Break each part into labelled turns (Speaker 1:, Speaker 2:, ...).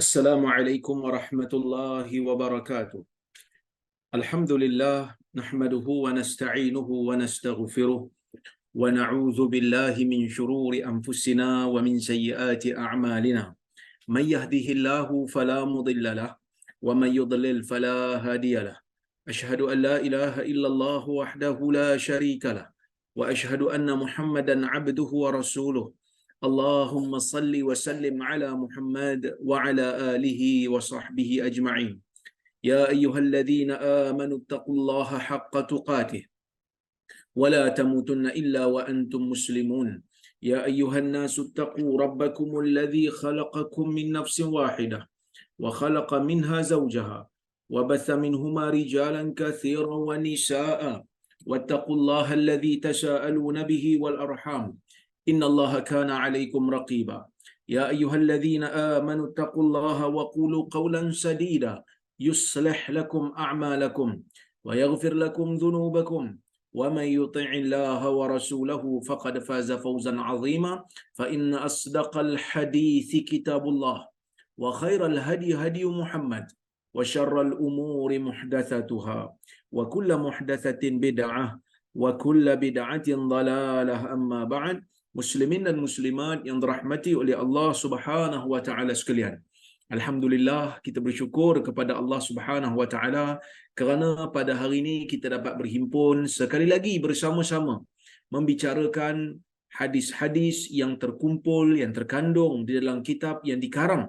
Speaker 1: Assalamualaikum warahmatullahi wabarakatuh. Alhamdulillah nahmaduhu wa nasta'inuhu wa nastaghfiruh wa na'udzu billahi min shururi anfusina wa min sayyiati a'malina. Man yahdihillahu fala mudilla lahu wa man yudlil fala hadiya lahu. Ashhadu an la ilaha illallah wahdahu la syarika lahu wa ashhadu anna Muhammadan 'abduhu wa rasuluh. Allahumma salli wa sallim ala Muhammad wa ala alihi wa sahbihi ajma'in. Ya ayyuhalladzina amanu taqullaha haqqa tuqatih wa la tamutunna illa wa antum muslimun. Ya ayyuhan nasu taqu rabbakumul ladzi khalaqakum min nafsin wahidah wa khalaqa minha zawjaha wa batha minhuma rijalan katsiran wa nisaa'a wattaqullaha alladzi tasaaluna bihi wal arham. Inna Allaha kana 'alaikum raqiba. Ya ayyuhalladzina amanu taqullaha wa qulu qawlan sadida yuslih lakum a'malakum wa yaghfir lakum dhunubakum wa man yuti'illaha wa rasulahu faqad faza fawzan 'azima. Fa inna asdaqal hadithi kitabullah wa khairal hadi hadi Muhammad wa syarral umuri muhdatsatuha wa kullu muhdatsatin bid'ah wa kullu bid'atin dhalalah. Amma ba'd. Muslimin dan muslimat yang dirahmati oleh Allah Subhanahu wa taala sekalian. Alhamdulillah, kita bersyukur kepada Allah Subhanahu wa taala kerana pada hari ini kita dapat berhimpun sekali lagi bersama-sama membicarakan hadis-hadis yang terkumpul, yang terkandung di dalam kitab yang dikarang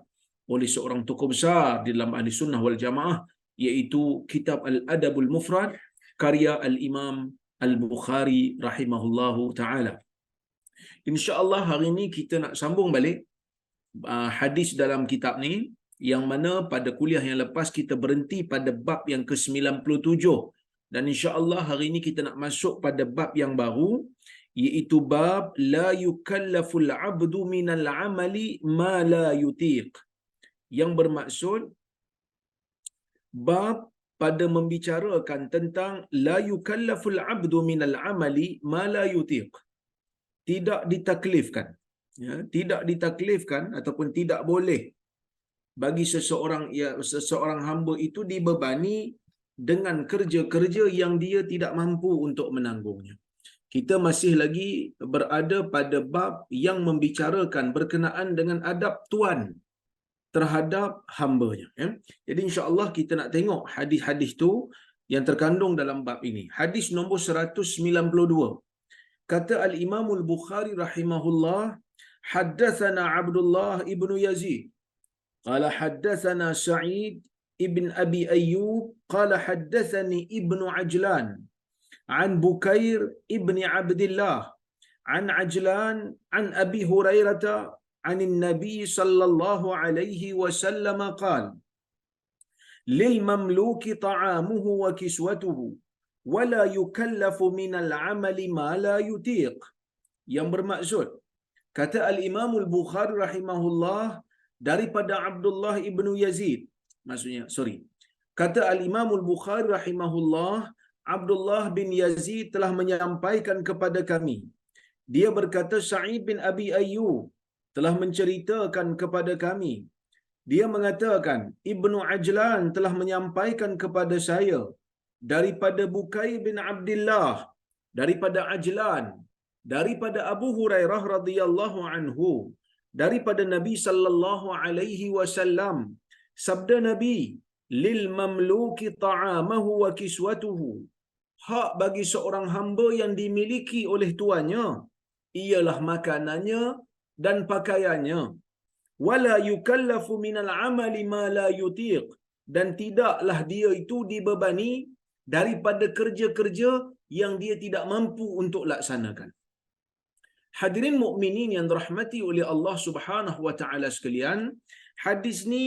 Speaker 1: oleh seorang tokoh besar di dalam Ahli Sunnah wal Jamaah, iaitu kitab Al-Adabul Mufrad karya Al-Imam Al-Bukhari rahimahullahu taala. InsyaAllah hari ini kita nak sambung balik hadis dalam kitab ni, yang mana pada kuliah yang lepas kita berhenti pada bab yang ke-97, dan insyaAllah hari ini kita nak masuk pada bab yang baru, iaitu bab la yukallaful abdu minal amali ma la yutiq, yang bermaksud bab pada membicarakan tentang la yukallaful abdu minal amali ma la yutiq, tidak ditaklifkan, tidak ditaklifkan ataupun tidak boleh bagi seseorang hamba itu dibebani dengan kerja-kerja yang dia tidak mampu untuk menanggungnya. Kita masih lagi berada pada bab yang membicarakan berkenaan dengan adab tuan terhadap hambanya. Jadi insya-Allah kita nak tengok hadis-hadis tu yang terkandung dalam bab ini. Hadis nombor 192. Kata Al-Imam Al-Bukhari rahimahullah, haddatsana Abdullah ibn Yazid qala haddatsana Sa'id ibn Abi Ayyub qala haddatsani Ibnu Ajlan an Bukair ibn Abdullah an Ajlan an Abi Hurairah an Nabi sallallahu alaihi wasallam qala lil mamluki ta'amuhu wa kiswatuhu wala yukallafu minal amali ma la yutiq. Yang bermaksud, kata Al-Imam Al-Bukhari rahimahullah daripada Abdullah ibn Yazid, kata Al-Imam Al-Bukhari rahimahullah, Abdullah bin Yazid telah menyampaikan kepada kami, dia berkata Sa'id bin Abi Ayyub telah menceritakan kepada kami, dia mengatakan Ibnu Ajlan telah menyampaikan kepada saya daripada Bukair bin Abdullah, daripada Ajlan, daripada Abu Hurairah radhiyallahu anhu, daripada Nabi sallallahu alaihi wasallam, sabda Nabi, lil mamluki ta'amahu wa kiswatuhu, hak bagi seorang hamba yang dimiliki oleh tuannya ialah makanannya dan pakaiannya, wala yukallafu minal amali ma la yutiq, dan tidaklah dia itu dibebani daripada kerja-kerja yang dia tidak mampu untuk laksanakan. Hadirin mukminin yang dirahmati oleh Allah Subhanahu wa taala sekalian, hadis ni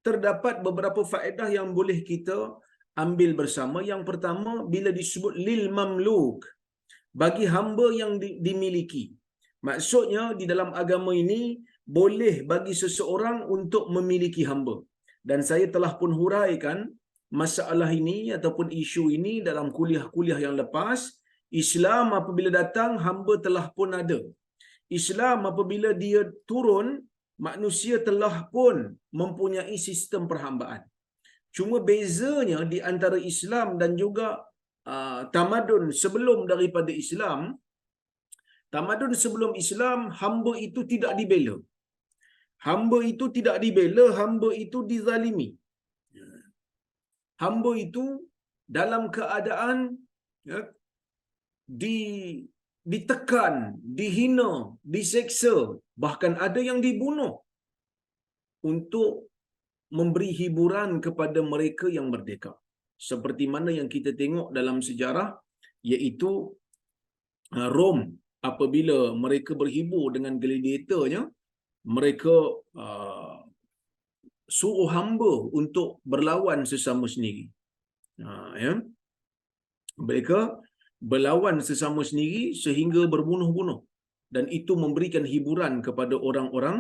Speaker 1: terdapat beberapa faedah yang boleh kita ambil bersama. Yang pertama, bila disebut lil mamluk, bagi hamba yang dimiliki, maksudnya di dalam agama ini boleh bagi seseorang untuk memiliki hamba. Dan saya telah pun huraikan masalah ini ataupun isu ini dalam kuliah-kuliah yang lepas. Islam apabila datang, hamba telah pun ada. Islam apabila dia turun, manusia telah pun mempunyai sistem perhambaan. Cuma bezanya di antara Islam dan juga tamadun sebelum daripada Islam, tamadun sebelum Islam, hamba itu tidak dibela. Hamba itu tidak dibela, hamba itu dizalimi. Hamba itu dalam keadaan ya, di ditekan, dihina, diseksa, bahkan ada yang dibunuh untuk memberi hiburan kepada mereka yang merdeka. Seperti mana yang kita tengok dalam sejarah, iaitu Rom apabila mereka berhibur dengan gladiatornya, mereka suruh hamba untuk berlawan sesama sendiri. Ya. Mereka berlawan sesama sendiri sehingga berbunuh-bunuh, dan itu memberikan hiburan kepada orang-orang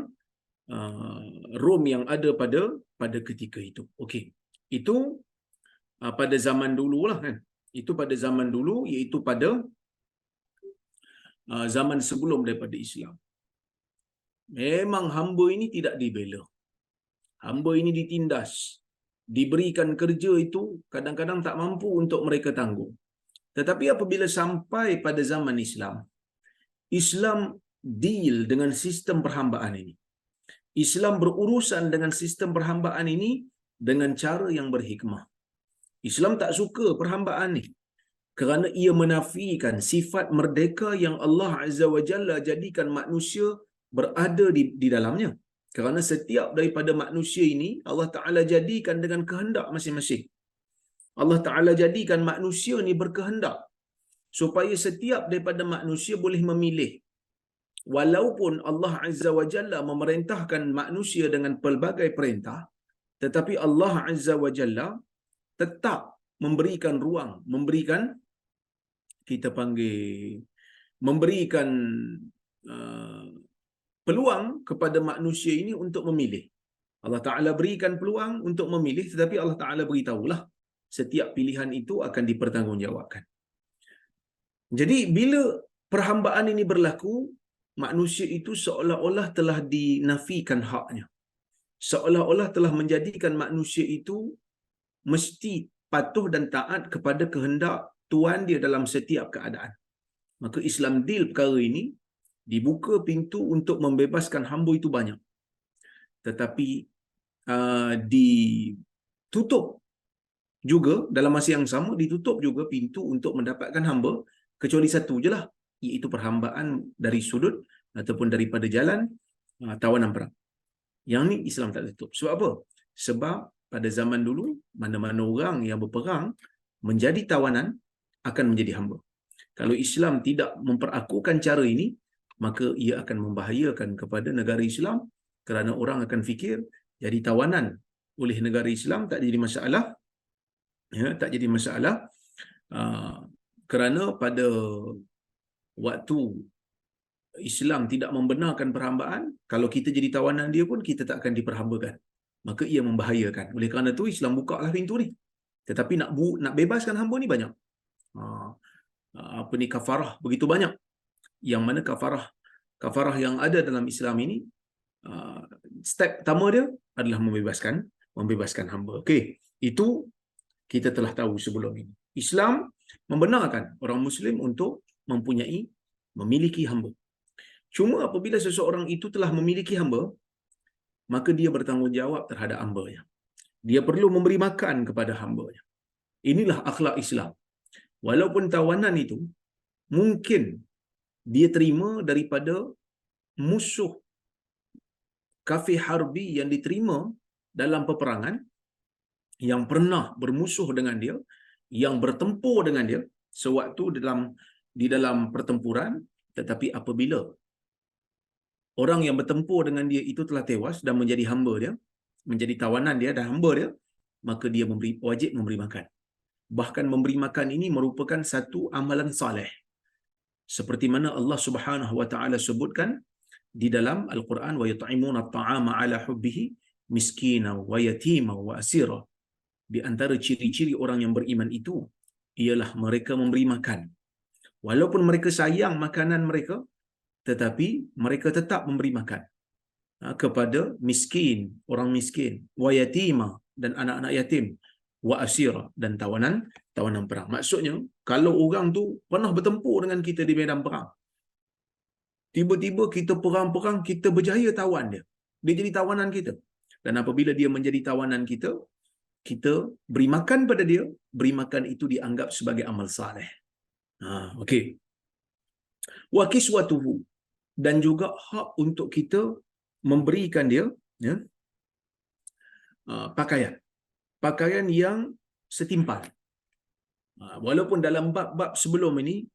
Speaker 1: Rom yang ada pada ketika itu. Okey. Itu pada zaman dululah kan. Itu pada zaman dulu, iaitu pada zaman sebelum daripada Islam. Memang hamba ini tidak dibela. Hamba ini ditindas. Diberikan kerja itu kadang-kadang tak mampu untuk mereka tanggung. Tetapi apabila sampai pada zaman Islam, Islam deal dengan sistem perhambaan ini. Islam berurusan dengan sistem perhambaan ini dengan cara yang berhikmah. Islam tak suka perhambaan ni kerana ia menafikan sifat merdeka yang Allah Azza wa Jalla jadikan manusia berada di dalamnya. Kerana setiap daripada manusia ini Allah Ta'ala jadikan dengan kehendak masing-masing. Allah Ta'ala jadikan manusia ni berkehendak supaya setiap daripada manusia boleh memilih. Walaupun Allah Azza wa Jalla memerintahkan manusia dengan pelbagai perintah, tetapi Allah Azza wa Jalla tetap memberikan ruang, memberikan peluang kepada manusia ini untuk memilih. Allah Ta'ala berikan peluang untuk memilih, tetapi Allah Ta'ala beritahulah setiap pilihan itu akan dipertanggungjawabkan. Jadi bila perhambaan ini berlaku, manusia itu seolah-olah telah dinafikan haknya. Seolah-olah telah menjadikan manusia itu mesti patuh dan taat kepada kehendak Tuhan dia dalam setiap keadaan. Maka Islam deal perkara ini, dibuka pintu untuk membebaskan hamba itu banyak. Tetapi ditutup juga dalam masa yang sama, ditutup juga pintu untuk mendapatkan hamba, kecuali satu je lah, iaitu perhambaan dari sudut ataupun daripada jalan tawanan perang. Yang ni Islam tak tutup. Sebab apa? Sebab pada zaman dulu, mana-mana orang yang berperang menjadi tawanan akan menjadi hamba. Kalau Islam tidak memperakukan cara ini, maka ia akan membahayakan kepada negara Islam, kerana orang akan fikir jadi tawanan oleh negara Islam tak jadi masalah. Ya, tak jadi masalah kerana pada waktu Islam tidak membenarkan perhambaan, kalau kita jadi tawanan dia pun kita tak akan diperhambakan. Maka ia membahayakan. Oleh kerana itu Islam bukalah pintu ni. Tetapi nak bebaskan hamba ni banyak. Kafarah begitu banyak. Yang mana kafarah yang ada dalam Islam ini, step pertama dia adalah membebaskan hamba. Okey, itu kita telah tahu sebelum ini. Islam membenarkan orang Muslim untuk memiliki hamba. Cuma apabila seseorang itu telah memiliki hamba, maka dia bertanggungjawab terhadap hambanya. Dia perlu memberi makan kepada hambanya. Inilah akhlak Islam. Walaupun tawanan itu mungkin dia terima daripada musuh kafir harbi yang diterima dalam peperangan, yang pernah bermusuh dengan dia, yang bertempur dengan dia sewaktu di dalam pertempuran, tetapi apabila orang yang bertempur dengan dia itu telah tewas dan menjadi hamba dia, menjadi tawanan dia dan hamba dia, maka dia wajib memberi makan. Bahkan memberi makan ini merupakan satu amalan saleh. Seperti mana Allah Subhanahu wa taala sebutkan di dalam Al-Quran, wa yut'imuna at-ta'ama 'ala hubbihi miskina wa yatima wa asira. Di antara ciri-ciri orang yang beriman itu ialah mereka memberi makan. Walaupun mereka sayang makanan mereka, tetapi mereka tetap memberi makan. kepada miskin, orang miskin, wa yatima, dan anak-anak yatim, wa asira, dan tawanan perang. Maksudnya, kalau orang tu pernah bertempur dengan kita di medan perang, tiba-tiba kita perang-perang, kita berjaya tawan dia. Dia jadi tawanan kita. Dan apabila dia menjadi tawanan kita, kita beri makan pada dia, beri makan itu dianggap sebagai amal saleh. Okey. Wa kiswatuhu, dan juga hak untuk kita memberikan dia, ya, pakaian yang setimpal. Walaupun dalam bab-bab sebelum ini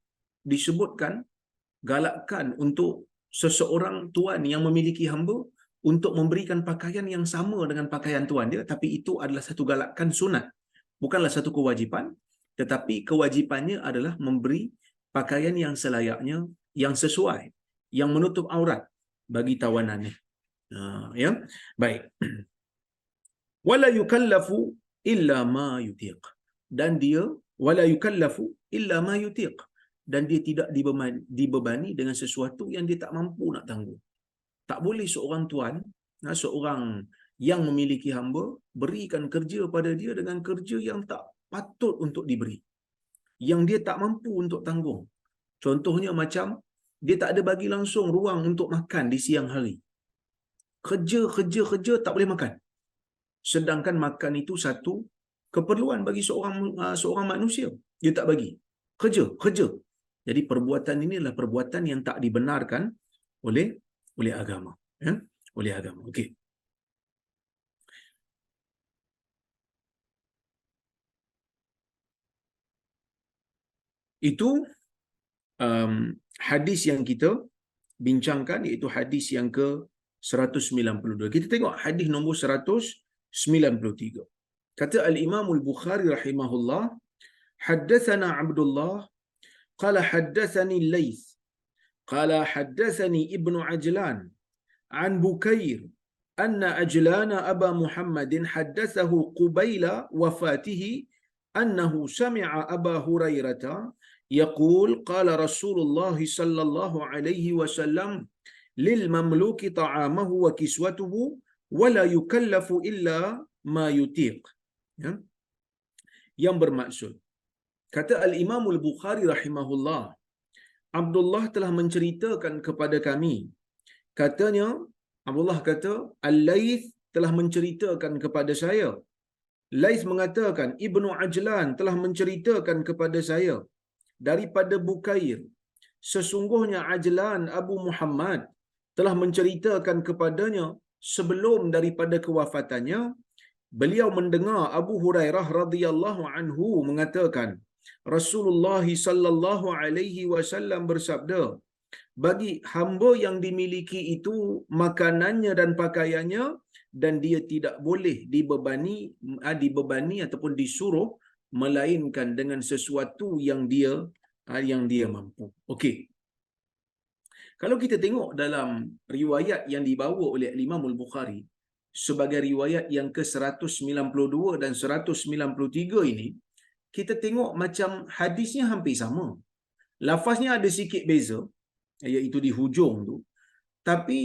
Speaker 1: disebutkan galakkan untuk seseorang tuan yang memiliki hamba untuk memberikan pakaian yang sama dengan pakaian tuan dia, tapi itu adalah satu galakkan sunat, bukanlah satu kewajipan, tetapi kewajipannya adalah memberi pakaian yang selayaknya, yang sesuai, yang menutup aurat bagi tawanannya. Ya, baik. Wala yukallafu illa ma yutiq, dan dia wala yukallafu illa ma yutiq, dan dia tidak dibebani dengan sesuatu yang dia tak mampu nak tanggung. Tak boleh seorang tuan, seorang yang memiliki hamba, berikan kerja pada dia dengan kerja yang tak patut untuk diberi, yang dia tak mampu untuk tanggung. Contohnya macam dia tak ada bagi langsung ruang untuk makan di siang hari. Kerja tak boleh makan. Sedangkan makan itu satu keperluan bagi seorang manusia. Dia tak bagi. Kerja. Jadi perbuatan ini adalah perbuatan yang tak dibenarkan oleh agama. Ya? Oleh agama. Okey. Itu hadis yang kita bincangkan, iaitu hadis yang ke 192. Kita tengok hadis nombor 193. Kata Al-Imam Al-Bukhari rahimahullah, haddatsana Abdullah qala haddatsani Laits qala haddatsani Ibnu Ajlan an Bukair anna Ajlan Aba Muhammadin haddatsahu qubaila wafatihi annahu sami'a Aba Hurairah يقول قال رسول الله صلى الله عليه وسلم للمملوك طعامه وكسوته ولا يكلف إلا ما يطيق. Ya. Yang bermaksud, kata Al-Imam Al-Bukhari rahimahullah, Abdullah telah menceritakan kepada kami. Katanya, Abdullah kata, Al-Laits telah menceritakan kepada saya. Laits mengatakan, Ibnu Ajlan telah menceritakan kepada saya daripada Bukair, sesungguhnya Ajlan Abu Muhammad telah menceritakan kepadanya sebelum daripada kewafatannya, beliau mendengar Abu Hurairah radhiyallahu anhu mengatakan, Rasulullah sallallahu alaihi wasallam bersabda, bagi hamba yang dimiliki itu makanannya dan pakaiannya, dan dia tidak boleh dibebani ataupun disuruh melainkan dengan sesuatu yang dia mampu. Okey. Kalau kita tengok dalam riwayat yang dibawa oleh Imam Al-Bukhari sebagai riwayat yang ke-192 dan 193 ini, kita tengok macam hadisnya hampir sama. Lafaznya ada sikit beza, iaitu di hujung tu, tapi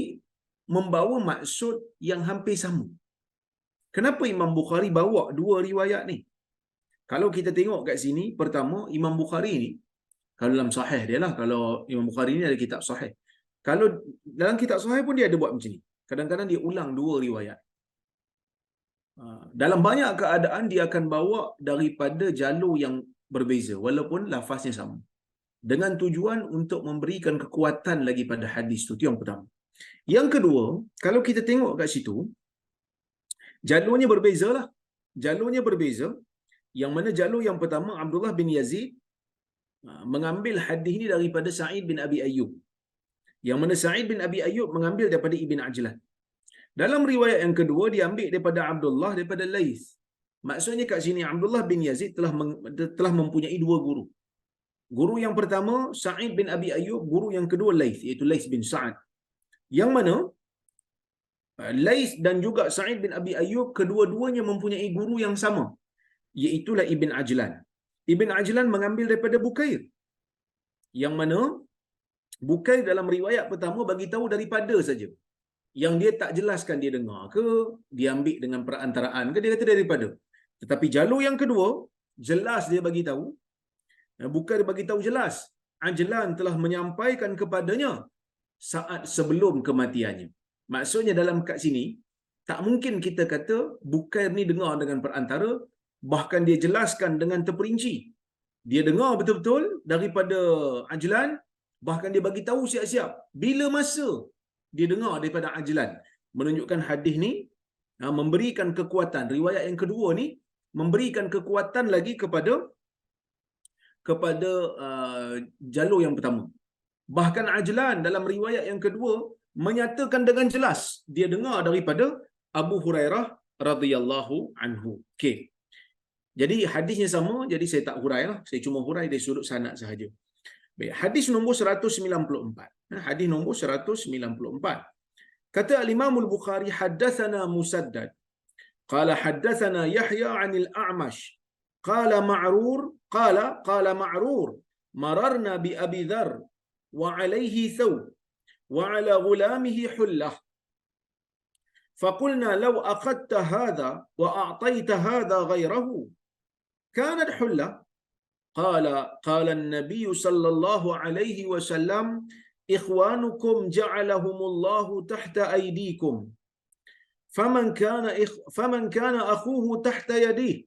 Speaker 1: membawa maksud yang hampir sama. Kenapa Imam Bukhari bawa dua riwayat ni? Kalau kita tengok kat sini, pertama, Imam Bukhari ni, kalau dalam sahih dia lah, kalau Imam Bukhari ni ada kitab sahih. Kalau dalam kitab sahih pun dia ada buat macam ni. Kadang-kadang dia ulang dua riwayat. Dalam banyak keadaan dia akan bawa daripada jalur yang berbeza, walaupun lafaznya sama, dengan tujuan untuk memberikan kekuatan lagi pada hadis tu. Itu yang pertama. Yang kedua, kalau kita tengok kat situ, jalurnya berbeza lah. Jalurnya berbeza. Yang mana jalur yang pertama, Abdullah bin Yazid mengambil hadis ini daripada Sa'id bin Abi Ayyub. Yang mana Sa'id bin Abi Ayyub mengambil daripada Ibn Ajlan. Dalam riwayat yang kedua, dia ambil daripada Abdullah, daripada Laits. Maksudnya kat sini, Abdullah bin Yazid telah mempunyai dua guru. Guru yang pertama, Sa'id bin Abi Ayyub. Guru yang kedua, Laits, iaitu Laits bin Sa'ad. Yang mana Laits dan juga Sa'id bin Abi Ayyub, kedua-duanya mempunyai guru yang sama, iaitulah Ibn Ajlan. Ibn Ajlan mengambil daripada Bukair. Yang mana Bukair dalam riwayat pertama bagi tahu daripada saja. yang dia tak jelaskan dia dengar ke, dia ambil dengan perantaraan ke, dia kata daripada. Tetapi jalur yang kedua, jelas dia bagi tahu, bukan dia bagi tahu jelas, ajlan telah menyampaikan kepadanya saat sebelum kematiannya. Maksudnya dalam kat sini, tak mungkin kita kata Bukair ni dengar dengan perantara, bahkan dia jelaskan dengan terperinci. Dia dengar betul-betul daripada Ajlan, bahkan dia bagi tahu siap-siap bila masa dia dengar daripada Ajlan. Menunjukkan hadis ni memberikan kekuatan, riwayat yang kedua ni memberikan kekuatan lagi kepada jalur yang pertama. Bahkan Ajlan dalam riwayat yang kedua menyatakan dengan jelas dia dengar daripada Abu Hurairah radhiyallahu anhu. Okey. Jadi hadisnya sama, jadi saya tak hurailah, saya cuma hurai dari sudut sanad sahaja. Baik, hadis nombor 194. Hadis nombor 194. Kata al-Imam al-Bukhari, haddatsana Musaddad qala haddatsana Yahya 'anil A'mash qala Ma'rur mararna bi Abi Dharr wa 'alayhi thawb wa 'ala ghulamihi hullah فقلنا لو أخذت هذا وأعطيت هذا غيره كانت حلة قال النبي صلى الله عليه وسلم إخوانكم جعلهم الله تحت أيديكم فمن كان أخوه تحت يديه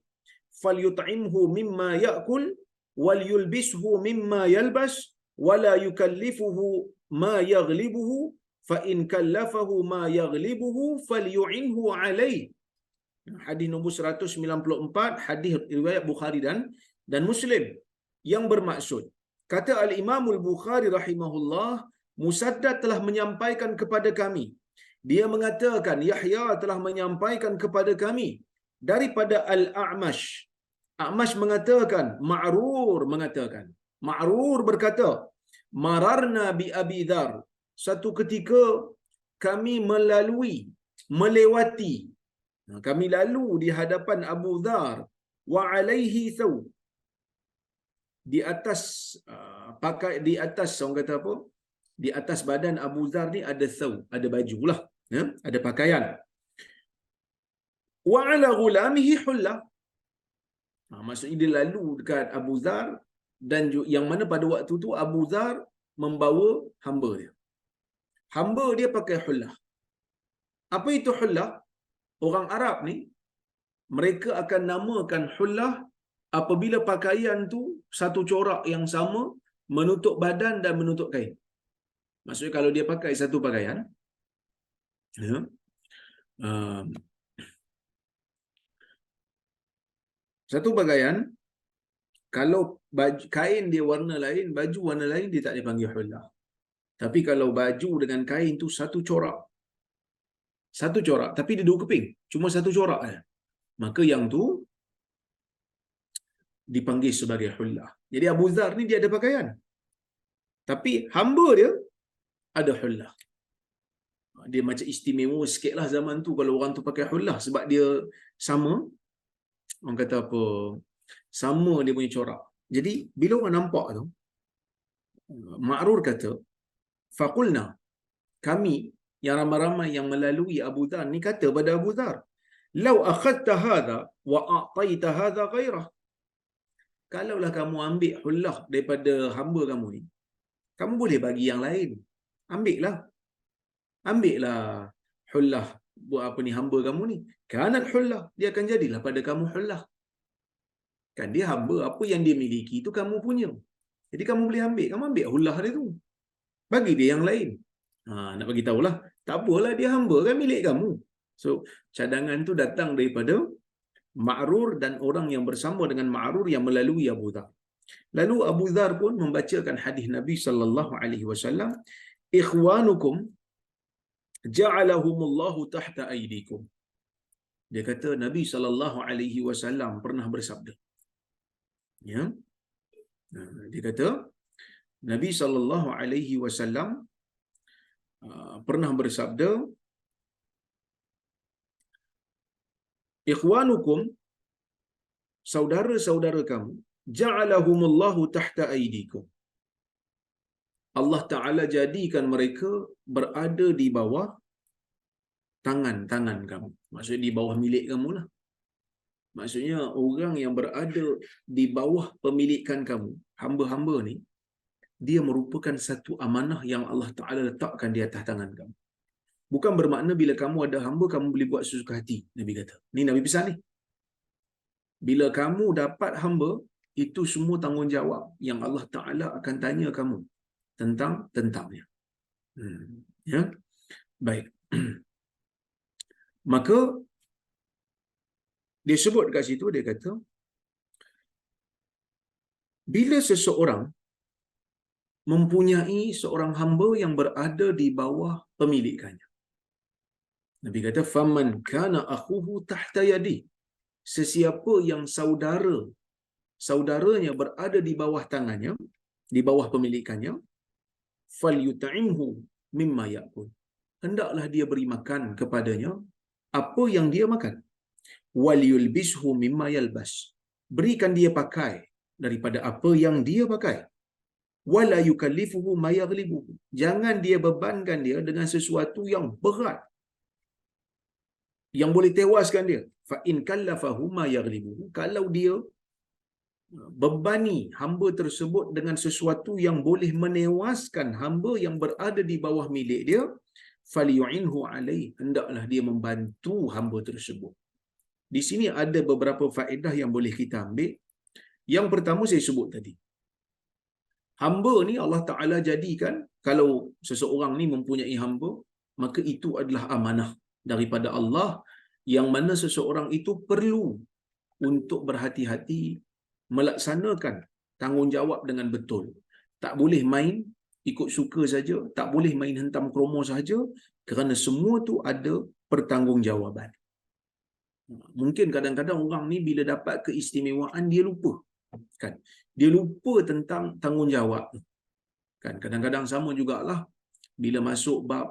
Speaker 1: فليطعمه مما يأكل وليلبسه مما يلبس ولا يكلفه ما يغلبه فإن كلفه ما يغلبه فليعنه عليه. Hadis nombor 194, hadis riwayat Bukhari dan Muslim, yang bermaksud, kata al-Imam al-Bukhari rahimahullah, Musaddad telah menyampaikan kepada kami. Dia mengatakan Yahya telah menyampaikan kepada kami daripada al-A'mash. A'mash mengatakan, Ma'rur berkata, mararna bi Abi Dharr. Satu ketika kami melewati, kami lalu di hadapan Abu Dharr, wa alaihi thaw, di atas di atas orang kata apa? Di atas badan Abu Dharr ni ada thaw, ada baju lah, ada pakaian. Wa ala ghulamihi hullah. Maksudnya dia lalu dekat Abu Dharr, dan yang mana pada waktu tu Abu Dharr membawa hamba dia. Hamba dia pakai hullah. Apa itu hullah? Orang Arab ni, mereka akan namakan hullah apabila pakaian tu satu corak yang sama, menutup badan dan menutup kain. Maksudnya kalau dia pakai satu pakaian, kalau baju, kain dia warna lain, baju warna lain, dia tak dipanggil hullah. Tapi kalau baju dengan kain tu satu corak, tapi dia dua keping, cuma satu corak saja, maka yang tu dipanggil sebagai hullah. Jadi Abu Dharr ni dia ada pakaian, tapi hamba dia ada hullah. Dia macam istimewa sikit lah zaman tu kalau orang tu pakai hullah, sebab dia sama, orang kata apa, sama dia punya corak. Jadi bila orang nampak tu, Ma'rur kata, faqulna, kami yang ramai-ramai yang melalui Abu Dharr ni kata pada Abu Dharr, lau akhadta hadha wa a'taita hadha ghairah, kalaulah kamu ambil hullah daripada hamba kamu ni, kamu boleh bagi yang lain. Ambillah hullah buat apa ni hamba kamu ni, kanat hullah, dia akan jadilah pada kamu hullah. Kan dia hamba, apa yang dia miliki itu kamu punya. Jadi kamu boleh kamu ambil hullah dia tu, bagi dia yang lain. Nak bagi tahulah, tak apalah, dia hamba kan, milik kamu. So cadangan tu datang daripada Ma'rur dan orang yang bersama dengan Ma'rur yang melalui Abu Dharr. Lalu Abu Dharr pun membacakan hadis Nabi sallallahu alaihi wasallam, ikhwanukum ja'alahumullahu tahta aydikum. Dia kata Nabi sallallahu alaihi wasallam pernah bersabda. Ya. Dia kata Nabi sallallahu alaihi wasallam pernah bersabda, ikhwanukum, saudara-saudara kamu, ja'alahumullahu tahta aydikum. Allah Ta'ala jadikan mereka berada di bawah tangan-tangan kamu. Maksudnya di bawah milik kamu lah. Maksudnya orang yang berada di bawah pemilikan kamu, hamba-hamba ni, dia merupakan satu amanah yang Allah Ta'ala letakkan di atas tangan kamu. Bukan bermakna bila kamu ada hamba, kamu boleh buat sesuka hati, Nabi kata. Ni Nabi pesan ni. Bila kamu dapat hamba, itu semua tanggungjawab yang Allah Ta'ala akan tanya kamu tentangnya. Ya, baik. Maka dia sebut kat situ, dia kata, bila seseorang mempunyai seorang hamba yang berada di bawah pemilikannya. Nabi kata, faman kana akhuhu tahta yadi. Sesiapa yang saudaranya berada di bawah tangannya, di bawah pemilikannya, falyut'imhu mimma ya'kul. Hendaklah dia beri makan kepadanya apa yang dia makan. Walyulbishu mimma yalbas. Berikan dia pakai daripada apa yang dia pakai. Wala yukallifuhu ma yaghlibuhu. Jangan dia bebankan dia dengan sesuatu yang berat, yang boleh tewaskan dia. Fa in kallafahu ma yaghlibuhu. Kalau dia bebani hamba tersebut dengan sesuatu yang boleh menewaskan hamba yang berada di bawah milik dia, falyu'inhu alaih. Hendaklah dia membantu hamba tersebut. Di sini ada beberapa faedah yang boleh kita ambil. Yang pertama saya sebut tadi. Hamba ni Allah Ta'ala jadikan, kalau seseorang ni mempunyai hamba, maka itu adalah amanah daripada Allah, yang mana seseorang itu perlu untuk berhati-hati melaksanakan tanggungjawab dengan betul. Tak boleh main ikut suka saja, tak boleh main hentam kromo saja, kerana semua tu ada pertanggungjawaban. Mungkin kadang-kadang orang ni bila dapat keistimewaan dia lupa, kan? Dia lupa tentang tanggungjawab. Kan kadang-kadang sama jugalah bila masuk bab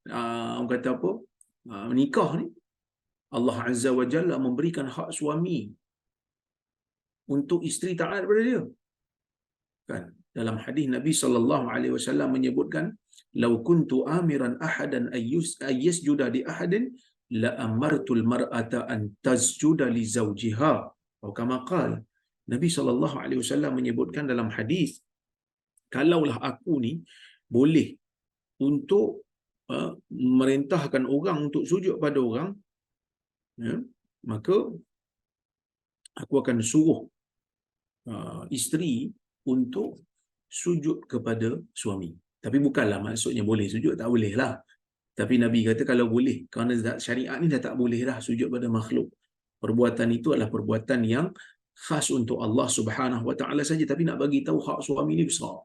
Speaker 1: orang kata apa? Nikah ni, Allah Azza wa Jalla memberikan hak suami untuk isteri taat kepada dia. Kan dalam hadis Nabi sallallahu alaihi wasallam menyebutkan, "Lau kuntu amiran ahadan ayyasjuda li ahadin la amartul mar'ata an tasjuda li zawjiha." Atau kama qala, Nabi sallallahu alaihi wasallam menyebutkan dalam hadis, kalaulah aku ni boleh untuk merintahkan orang untuk sujud pada orang, ya, maka aku akan suruh isteri untuk sujud kepada suami. Tapi bukanlah maksudnya boleh sujud, tak boleh lah. Tapi Nabi kata kalau boleh, kerana syariat ni dah tak boleh dah sujud pada makhluk. Perbuatan itu adalah perbuatan yang khas untuk Allah Subhanahu Wa Taala saja, tapi nak bagi tahu hak suami ni besar.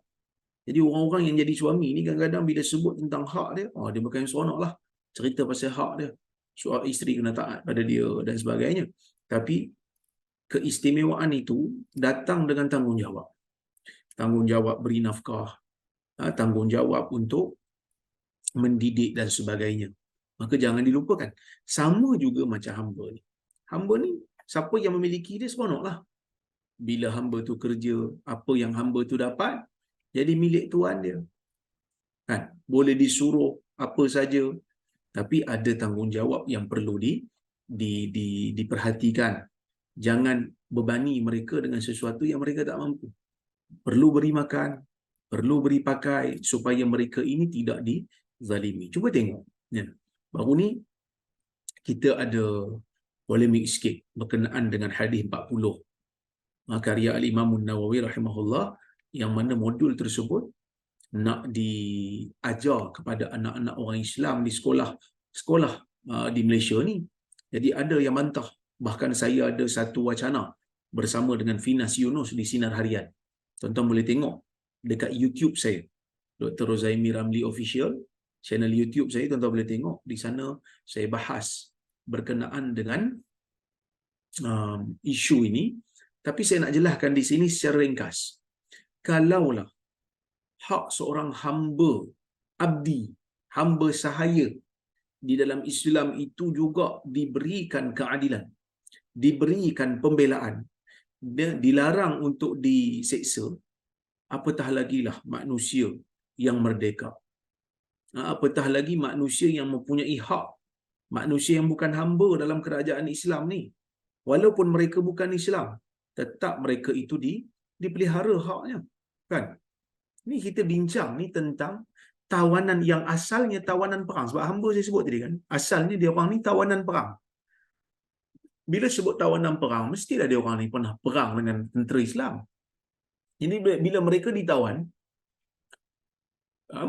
Speaker 1: Jadi orang-orang yang jadi suami ni kadang-kadang bila sebut tentang hak dia, dia bukan seronok lah cerita pasal hak dia. Soal isteri kena taat pada dia dan sebagainya. Tapi keistimewaan itu datang dengan tanggungjawab. Tanggungjawab beri nafkah, tanggungjawab untuk mendidik dan sebagainya. Maka jangan dilupakan. Sama juga macam hamba ni. Hamba ni, siapa yang memiliki dia seronoklah. Bila hamba tu kerja, apa yang hamba tu dapat jadi milik tuan dia. Kan? Boleh disuruh apa saja, tapi ada tanggungjawab yang perlu diperhatikan. Jangan bebani mereka dengan sesuatu yang mereka tak mampu. Perlu beri makan, perlu beri pakai, supaya mereka ini tidak dizalimi. Cuba tengok. Ya. Baru ni kita ada polemik sikit berkenaan dengan hadis 40 karya Al-Imam Nawawi rahimahullah, yang mana modul tersebut nak diajar kepada anak-anak orang Islam di sekolah di Malaysia ni. Jadi ada yang bantah. Bahkan saya ada satu wacana bersama dengan Finas Yunus di Sinar Harian. Tuan-tuan boleh tengok dekat YouTube saya, Dr. Rozaimi Ramli Official, channel YouTube saya, tuan-tuan boleh tengok. Di sana saya bahas berkenaan dengan isu ini. Tapi saya nak jelaskan di sini secara ringkas. Kalaulah hak seorang hamba, abdi, hamba sahaya di dalam Islam itu juga diberikan keadilan, diberikan pembelaan, dilarang untuk diseksa, apatah lagilah manusia yang merdeka, apatah lagi manusia yang mempunyai hak manusia yang bukan hamba dalam kerajaan Islam ni, walaupun mereka bukan Islam, tetap mereka itu dipelihara haknya. Kan? Ni kita bincang ni tentang tawanan yang asalnya tawanan perang. Sebab hamba saya sebut tadi kan, asalnya dia orang ni tawanan perang. Bila sebut tawanan perang, mestilah dia orang ni pernah perang dengan tentera Islam. Jadi bila mereka ditawan,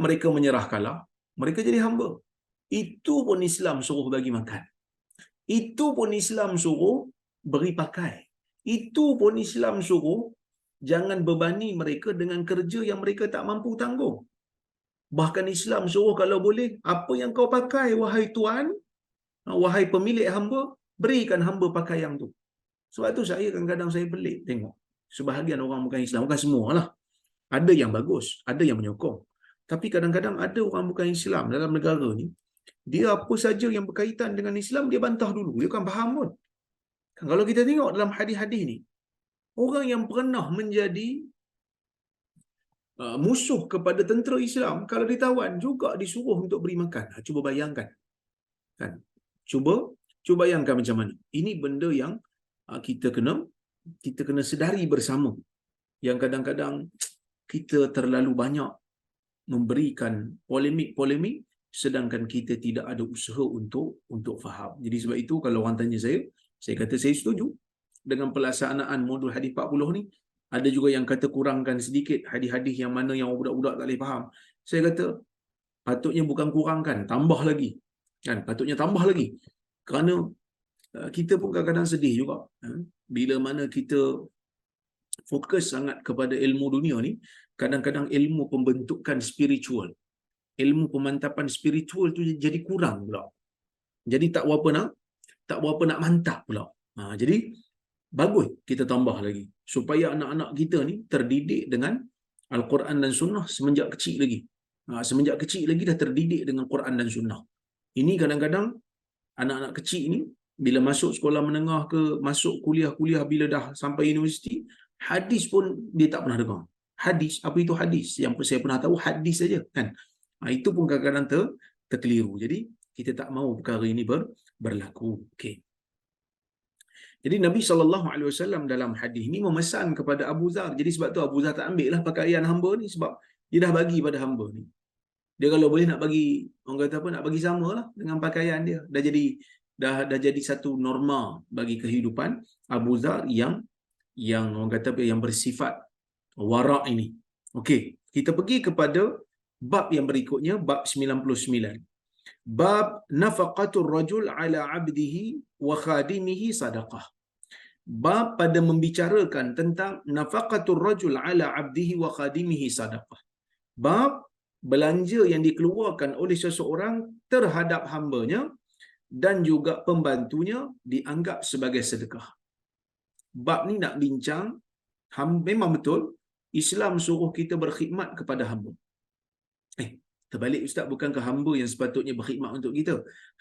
Speaker 1: mereka menyerah kalah, mereka jadi hamba. Itu pun Islam suruh bagi makan. Itu pun Islam suruh beri pakai. Itu pun Islam suruh jangan bebani mereka dengan kerja yang mereka tak mampu tanggung. Bahkan Islam suruh kalau boleh, apa yang kau pakai wahai tuan, wahai pemilik hamba, berikan hamba pakaian tu. Sebab tu saya kadang-kadang saya pelik tengok sebahagian orang bukan Islam, bukan semua lah. Ada yang bagus, ada yang menyokong. Tapi kadang-kadang ada orang bukan Islam dalam negara ni, dia apa saja yang berkaitan dengan Islam, dia bantah dulu. Dia kan faham pun. Kalau kita tengok dalam hadis-hadis ni, orang yang pernah menjadi musuh kepada tentera Islam, kalau ditawan juga disuruh untuk beri makan. Cuba bayangkan. Kan? Cuba bayangkan macam mana. Ini benda yang kita kena sedari bersama. Yang kadang-kadang kita terlalu banyak memberikan polemik sedangkan kita tidak ada usaha untuk faham. Jadi sebab itu kalau orang tanya saya kata saya setuju dengan pelaksanaan modul hadis 40 ni. Ada juga yang kata kurangkan sedikit hadis-hadis yang mana yang budak-budak tak boleh faham. Saya kata patutnya bukan kurangkan, tambah lagi. Kan? Patutnya tambah lagi. Kerana kita pun kadang-kadang sedih juga. Bila mana kita fokus sangat kepada ilmu dunia ni, kadang-kadang ilmu pembentukan spiritual, ilmu pemantapan spiritual tu jadi kurang pula. Jadi tak berapa nak mantap pula. Jadi bagus kita tambah lagi supaya anak-anak kita ni terdidik dengan Al-Quran dan Sunnah semenjak kecil lagi. Semenjak kecil lagi dah terdidik dengan Quran dan Sunnah. Ini kadang-kadang anak-anak kecil ni bila masuk sekolah menengah ke, masuk kuliah bila dah sampai universiti, hadis pun dia tak pernah dengar. Hadis, apa itu hadis? Yang saya pernah tahu hadis saja kan. Itu pun kadang-kadang terkeliru. Jadi kita tak mahu perkara ini berlaku. Okey. Jadi Nabi SAW dalam hadis ni memesan kepada Abu Zar. Jadi sebab tu Abu Zar tak ambil lah pakaian hamba ni sebab dia dah bagi pada hamba ni. Dia kalau boleh nak bagi, orang kata apa, nak bagi sama lah dengan pakaian dia. Dah jadi satu norma bagi kehidupan Abu Zar yang orang kata apa, yang bersifat wara' ini. Okey, kita pergi kepada bab yang berikutnya, bab 99. Bab nafaqatur rajul ala abdihi wa khadimihi sadaqah. Bab pada membicarakan tentang nafaqatur rajul ala abdihi wa khadimihi sadaqah. Bab belanja yang dikeluarkan oleh seseorang terhadap hambanya dan juga pembantunya dianggap sebagai sedekah. Bab ni nak bincang, memang betul Islam suruh kita berkhidmat kepada hamba. Terbalik Ustaz, bukankah hamba yang sepatutnya berkhidmat untuk kita?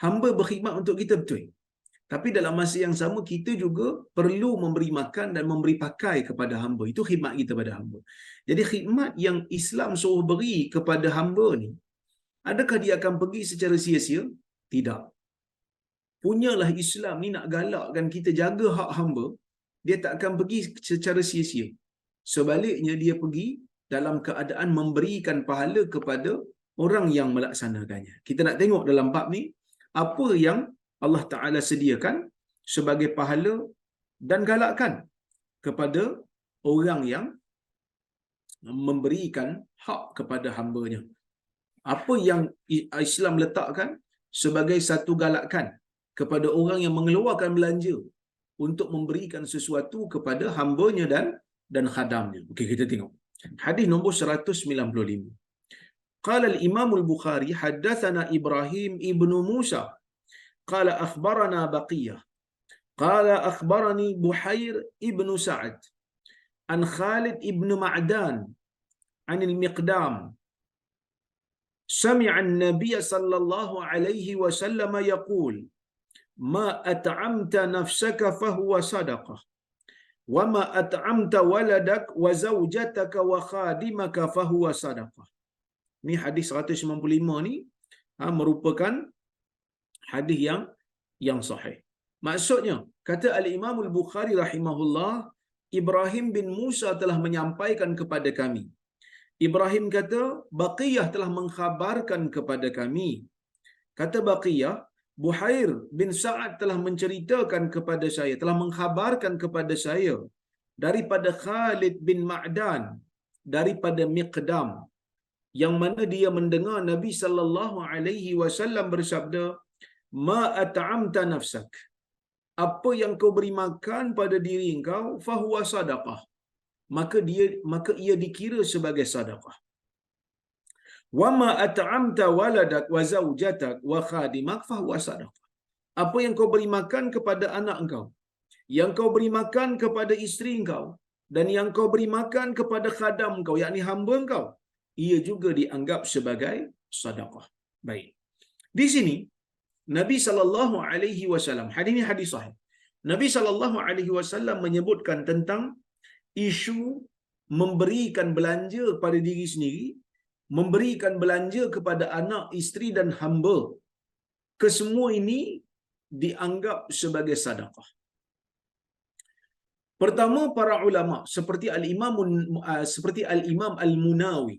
Speaker 1: Hamba berkhidmat untuk kita betul. Tapi dalam masa yang sama kita juga perlu memberi makan dan memberi pakai kepada hamba. Itu khidmat kita pada hamba. Jadi khidmat yang Islam suruh beri kepada hamba ni, adakah dia akan pergi secara sia-sia? Tidak. Punyalah Islam ni nak galakkan kita jaga hak hamba, dia tak akan pergi secara sia-sia. Sebaliknya dia pergi dalam keadaan memberikan pahala kepada orang yang melaksanakannya. Kita nak tengok dalam bab ni apa yang Allah Ta'ala sediakan sebagai pahala dan galakkan kepada orang yang memberikan hak kepada hambanya. Apa yang Islam letakkan sebagai satu galakkan kepada orang yang mengeluarkan belanja untuk memberikan sesuatu kepada hambanya dan khadamnya. Okey, kita tengok. Hadis nombor 195. Qala al-Imam al-Bukhari haddatsana Ibrahim ibnu Musa qala akhbarana Baqiyah qala akhbarani Buhair ibnu Sa'ad an Khalid ibnu Ma'dan an al-Miqdam sami'a an-nabiy sallallahu alaihi wasallam yaqul ma at'amta nafsaka fahuwa sadaqah wa ma at'amta waladak wa zawjataka wa khadimaka fahuwa sadaqah. Ni hadis 195 ni merupakan Hadis yang sahih. Maksudnya, kata Al-Imam Al-Bukhari rahimahullah, Ibrahim bin Musa telah menyampaikan kepada kami. Ibrahim kata, Baqiyah telah mengkhabarkan kepada kami. Kata Baqiyah, Buhair bin Sa'ad telah menceritakan kepada saya, telah mengkhabarkan kepada saya daripada Khalid bin Ma'dan, daripada Miqdam, yang mana dia mendengar Nabi sallallahu alaihi wasallam bersabda, "Ma at'amta nafsak." Apa yang kau beri makan pada diri engkau, fahuwa sadaqah. Maka ia dikira sebagai sedekah. Wa ma at'amta waladak wa zawjatak wa khadimak fahuwa sadaqah. Apa yang kau beri makan kepada anak engkau, yang kau beri makan kepada isteri engkau, dan yang kau beri makan kepada khadam engkau, yakni hamba engkau, ia juga dianggap sebagai sedekah. Baik. Di sini Nabi sallallahu alaihi wasallam, hadis ini hadis sahih. Nabi sallallahu alaihi wasallam menyebutkan tentang isu memberikan belanja pada diri sendiri, memberikan belanja kepada anak, isteri dan hamba. Kesemua ini dianggap sebagai sedekah. Pertama, para ulama seperti Al-Imam Al-Munawi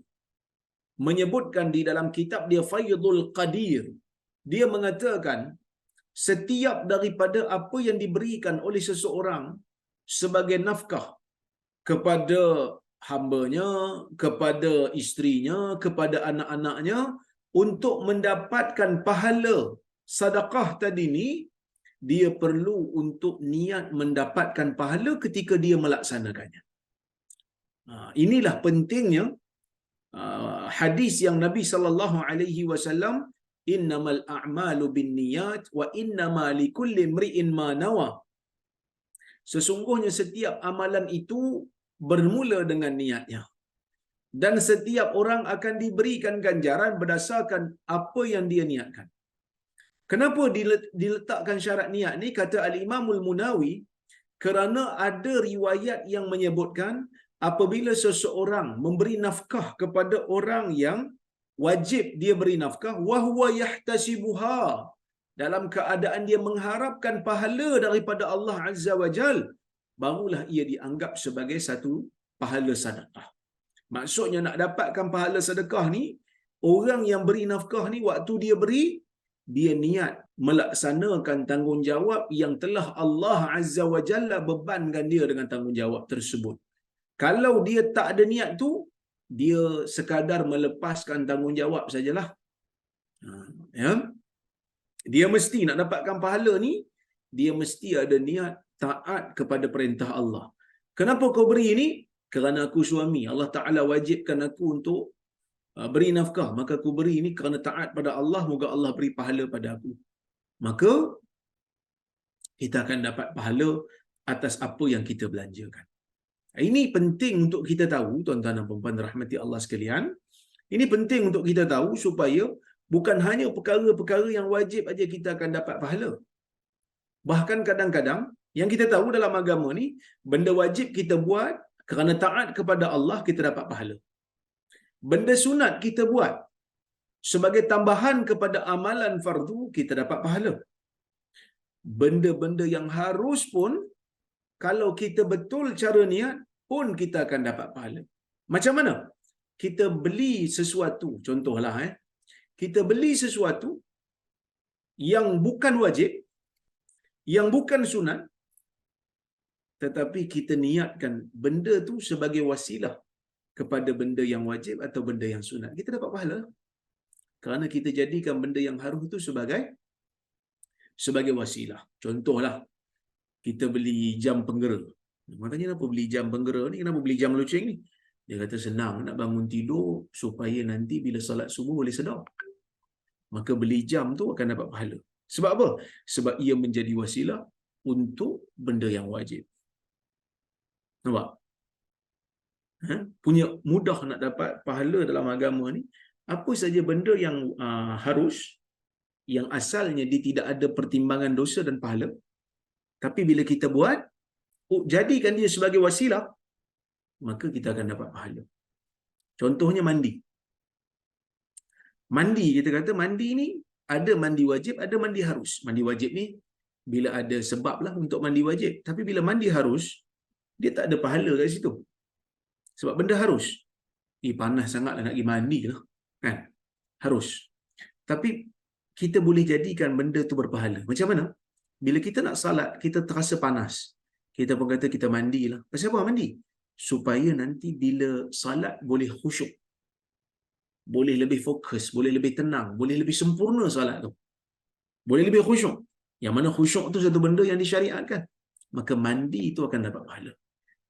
Speaker 1: menyebutkan di dalam kitab dia Faidul Qadir, dia mengatakan setiap daripada apa yang diberikan oleh seseorang sebagai nafkah kepada hambanya, kepada isterinya, kepada anak-anaknya, untuk mendapatkan pahala sedekah tadi ni, dia perlu untuk niat mendapatkan pahala ketika dia melaksanakannya. Inilah pentingnya hadis yang Nabi sallallahu alaihi wasallam, innamal a'malu binniyat wa innama likulli imri'in ma nawa. Sesungguhnya setiap amalan itu bermula dengan niatnya, dan setiap orang akan diberikan ganjaran berdasarkan apa yang dia niatkan. Kenapa diletakkan syarat niat ni? Kata Al-Imamul Munawi, kerana ada riwayat yang menyebutkan apabila seseorang memberi nafkah kepada orang yang wajib dia beri nafkah, wa huwa yahtasibuha, dalam keadaan dia mengharapkan pahala daripada Allah Azza wa Jal, barulah ia dianggap sebagai satu pahala sedekah. Maksudnya nak dapatkan pahala sedekah ni, orang yang beri nafkah ni waktu dia beri, dia niat melaksanakan tanggungjawab yang telah Allah Azza wa Jalla bebankan dia dengan tanggungjawab tersebut. Kalau dia tak ada niat tu, dia sekadar melepaskan tanggungjawab sajalah. Ya? Dia mesti nak dapatkan pahala ni, dia mesti ada niat taat kepada perintah Allah. Kenapa kau beri ni? Kerana aku suami, Allah Ta'ala wajibkan aku untuk beri nafkah, maka aku beri ni kerana taat pada Allah, moga Allah beri pahala pada aku. Maka kita akan dapat pahala atas apa yang kita belanjakan. Ini penting untuk kita tahu, tuan-tuan dan puan-puan rahmati Allah sekalian. Ini penting untuk kita tahu supaya bukan hanya perkara-perkara yang wajib aja kita akan dapat pahala. Bahkan kadang-kadang yang kita tahu dalam agama ni, benda wajib kita buat kerana taat kepada Allah, kita dapat pahala. Benda sunat kita buat sebagai tambahan kepada amalan fardu, kita dapat pahala. Benda-benda yang harus pun, kalau kita betul cara niat pun, kita akan dapat pahala. Macam mana? Kita beli sesuatu, contohlah kita beli sesuatu yang bukan wajib, yang bukan sunat, tetapi kita niatkan benda tu sebagai wasilah kepada benda yang wajib atau benda yang sunat, kita dapat pahala. Kerana kita jadikan benda yang harus itu sebagai wasilah. Contohlah, kita beli jam penggera. Maknanya kenapa beli jam penggera ni? Kenapa beli jam loceng ni? Dia kata senang nak bangun tidur supaya nanti bila salat subuh boleh sedar. Maka beli jam tu akan dapat pahala. Sebab apa? Sebab ia menjadi wasilah untuk benda yang wajib. Nampak? Punya mudah nak dapat pahala dalam agama ni. Apa saja benda yang harus, yang asalnya dia tidak ada pertimbangan dosa dan pahala, tapi bila kita buat, jadikan dia sebagai wasilah, maka kita akan dapat pahala. Contohnya mandi. Mandi, kita kata mandi ni Ada mandi wajib, ada mandi harus. Mandi wajib ni bila ada sebab lah untuk mandi wajib. Tapi bila mandi harus, dia tak ada pahala kat situ. Sebab benda harus. Panas sangat lah nak pergi mandi lah. Kan? Harus. Tapi kita boleh jadikan benda tu berpahala. Macam mana? Bila kita nak salat, kita terasa panas. Kita pun kata kita mandilah. Pasal apa mandi? Supaya nanti bila salat boleh khusyuk. Boleh lebih fokus, boleh lebih tenang, boleh lebih sempurna salat tu. Boleh lebih khusyuk. Yang mana khusyuk tu satu benda yang disyariatkan. Maka mandi itu akan dapat pahala.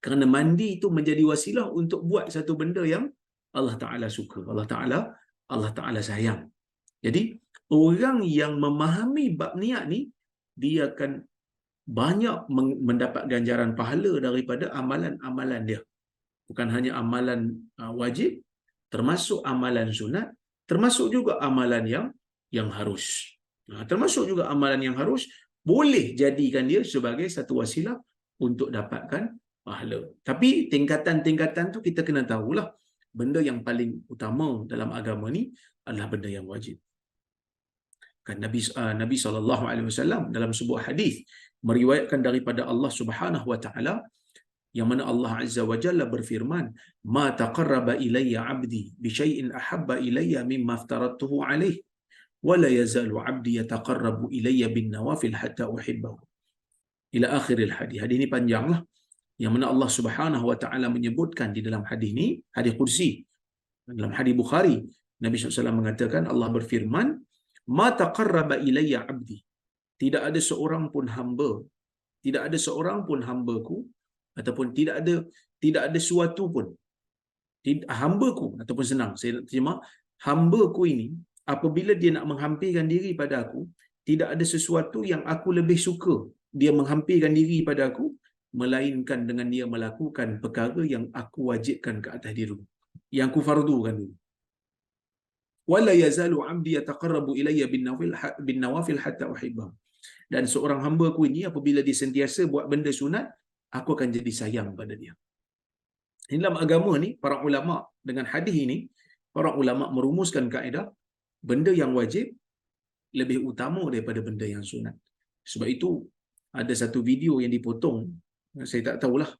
Speaker 1: Kerana mandi itu menjadi wasilah untuk buat satu benda yang Allah Ta'ala suka. Allah Ta'ala sayang. Jadi, orang yang memahami bab niat ni, dia akan banyak mendapat ganjaran pahala daripada amalan-amalan dia. Bukan hanya amalan wajib, termasuk amalan sunat, termasuk juga amalan yang harus. Termasuk juga amalan yang harus, boleh jadikan dia sebagai satu wasilah untuk dapatkan pahala. Tapi tingkatan-tingkatan tu kita kena tahulah, benda yang paling utama dalam agama ni adalah benda yang wajib. Kan Nabi SAW dalam sebuah hadis meriwayatkan daripada Allah Subhanahu wa taala, yang mana Allah Azza wa Jalla berfirman, "Ma taqarraba ilayya 'abdi bi syai'in ahabba ilayya mimma aftaradtuhu 'alaihi wa la yazalu 'abdi yataqarrabu ilayya bin nawafil hatta uhibbahu." Ila akhiril hadis. Hadis ni panjanglah. Yang mana Allah Subhanahu wa taala menyebutkan di dalam hadis ni, hadis kursi. Dalam hadis Bukhari, Nabi SAW mengatakan, Allah berfirman, "Ma taqarraba ilayya 'abdi." Tidak ada seorang pun hamba, tidak ada seorang pun hambaku, ataupun tidak ada suatu pun hambaku, ataupun senang saya nak terjemah, hambaku ini apabila dia nak menghampirkan diri pada aku, tidak ada sesuatu yang aku lebih suka dia menghampirkan diri pada aku, melainkan dengan dia melakukan perkara yang aku wajibkan ke atas dia dulu, yang aku fardukan dulu. Wala yazalu 'abdi yataqarrabu ilayya bin nawafil hatta uhibbahu. Dan seorang hamba aku ini apabila dia sentiasa buat benda sunat, aku akan jadi sayang pada dia. Dalam agama ni, para ulama dengan hadis ini, para ulama merumuskan kaedah, benda yang wajib lebih utama daripada benda yang sunat. Sebab itu, ada satu video yang dipotong. Saya tak tahulah,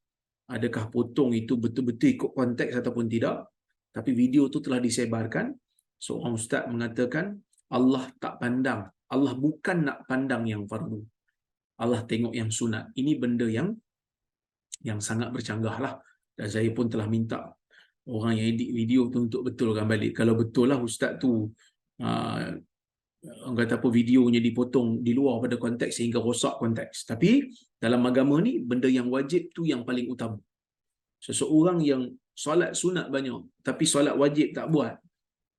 Speaker 1: adakah potong itu betul-betul ikut konteks ataupun tidak. Tapi video tu telah disebarkan. Seorang ustaz mengatakan, Allah tak pandang. Allah bukan nak pandang yang fardu. Allah tengok yang sunat. Ini benda yang sangat bercanggah lah. Dan saya pun telah minta orang yang edit video tu untuk betulkan balik. Kalau betul lah ustaz tu orang kata apa, videonya dipotong di luar pada konteks sehingga rosak konteks. Tapi dalam agama ni, benda yang wajib tu yang paling utama. Seseorang yang solat sunat banyak tapi solat wajib tak buat,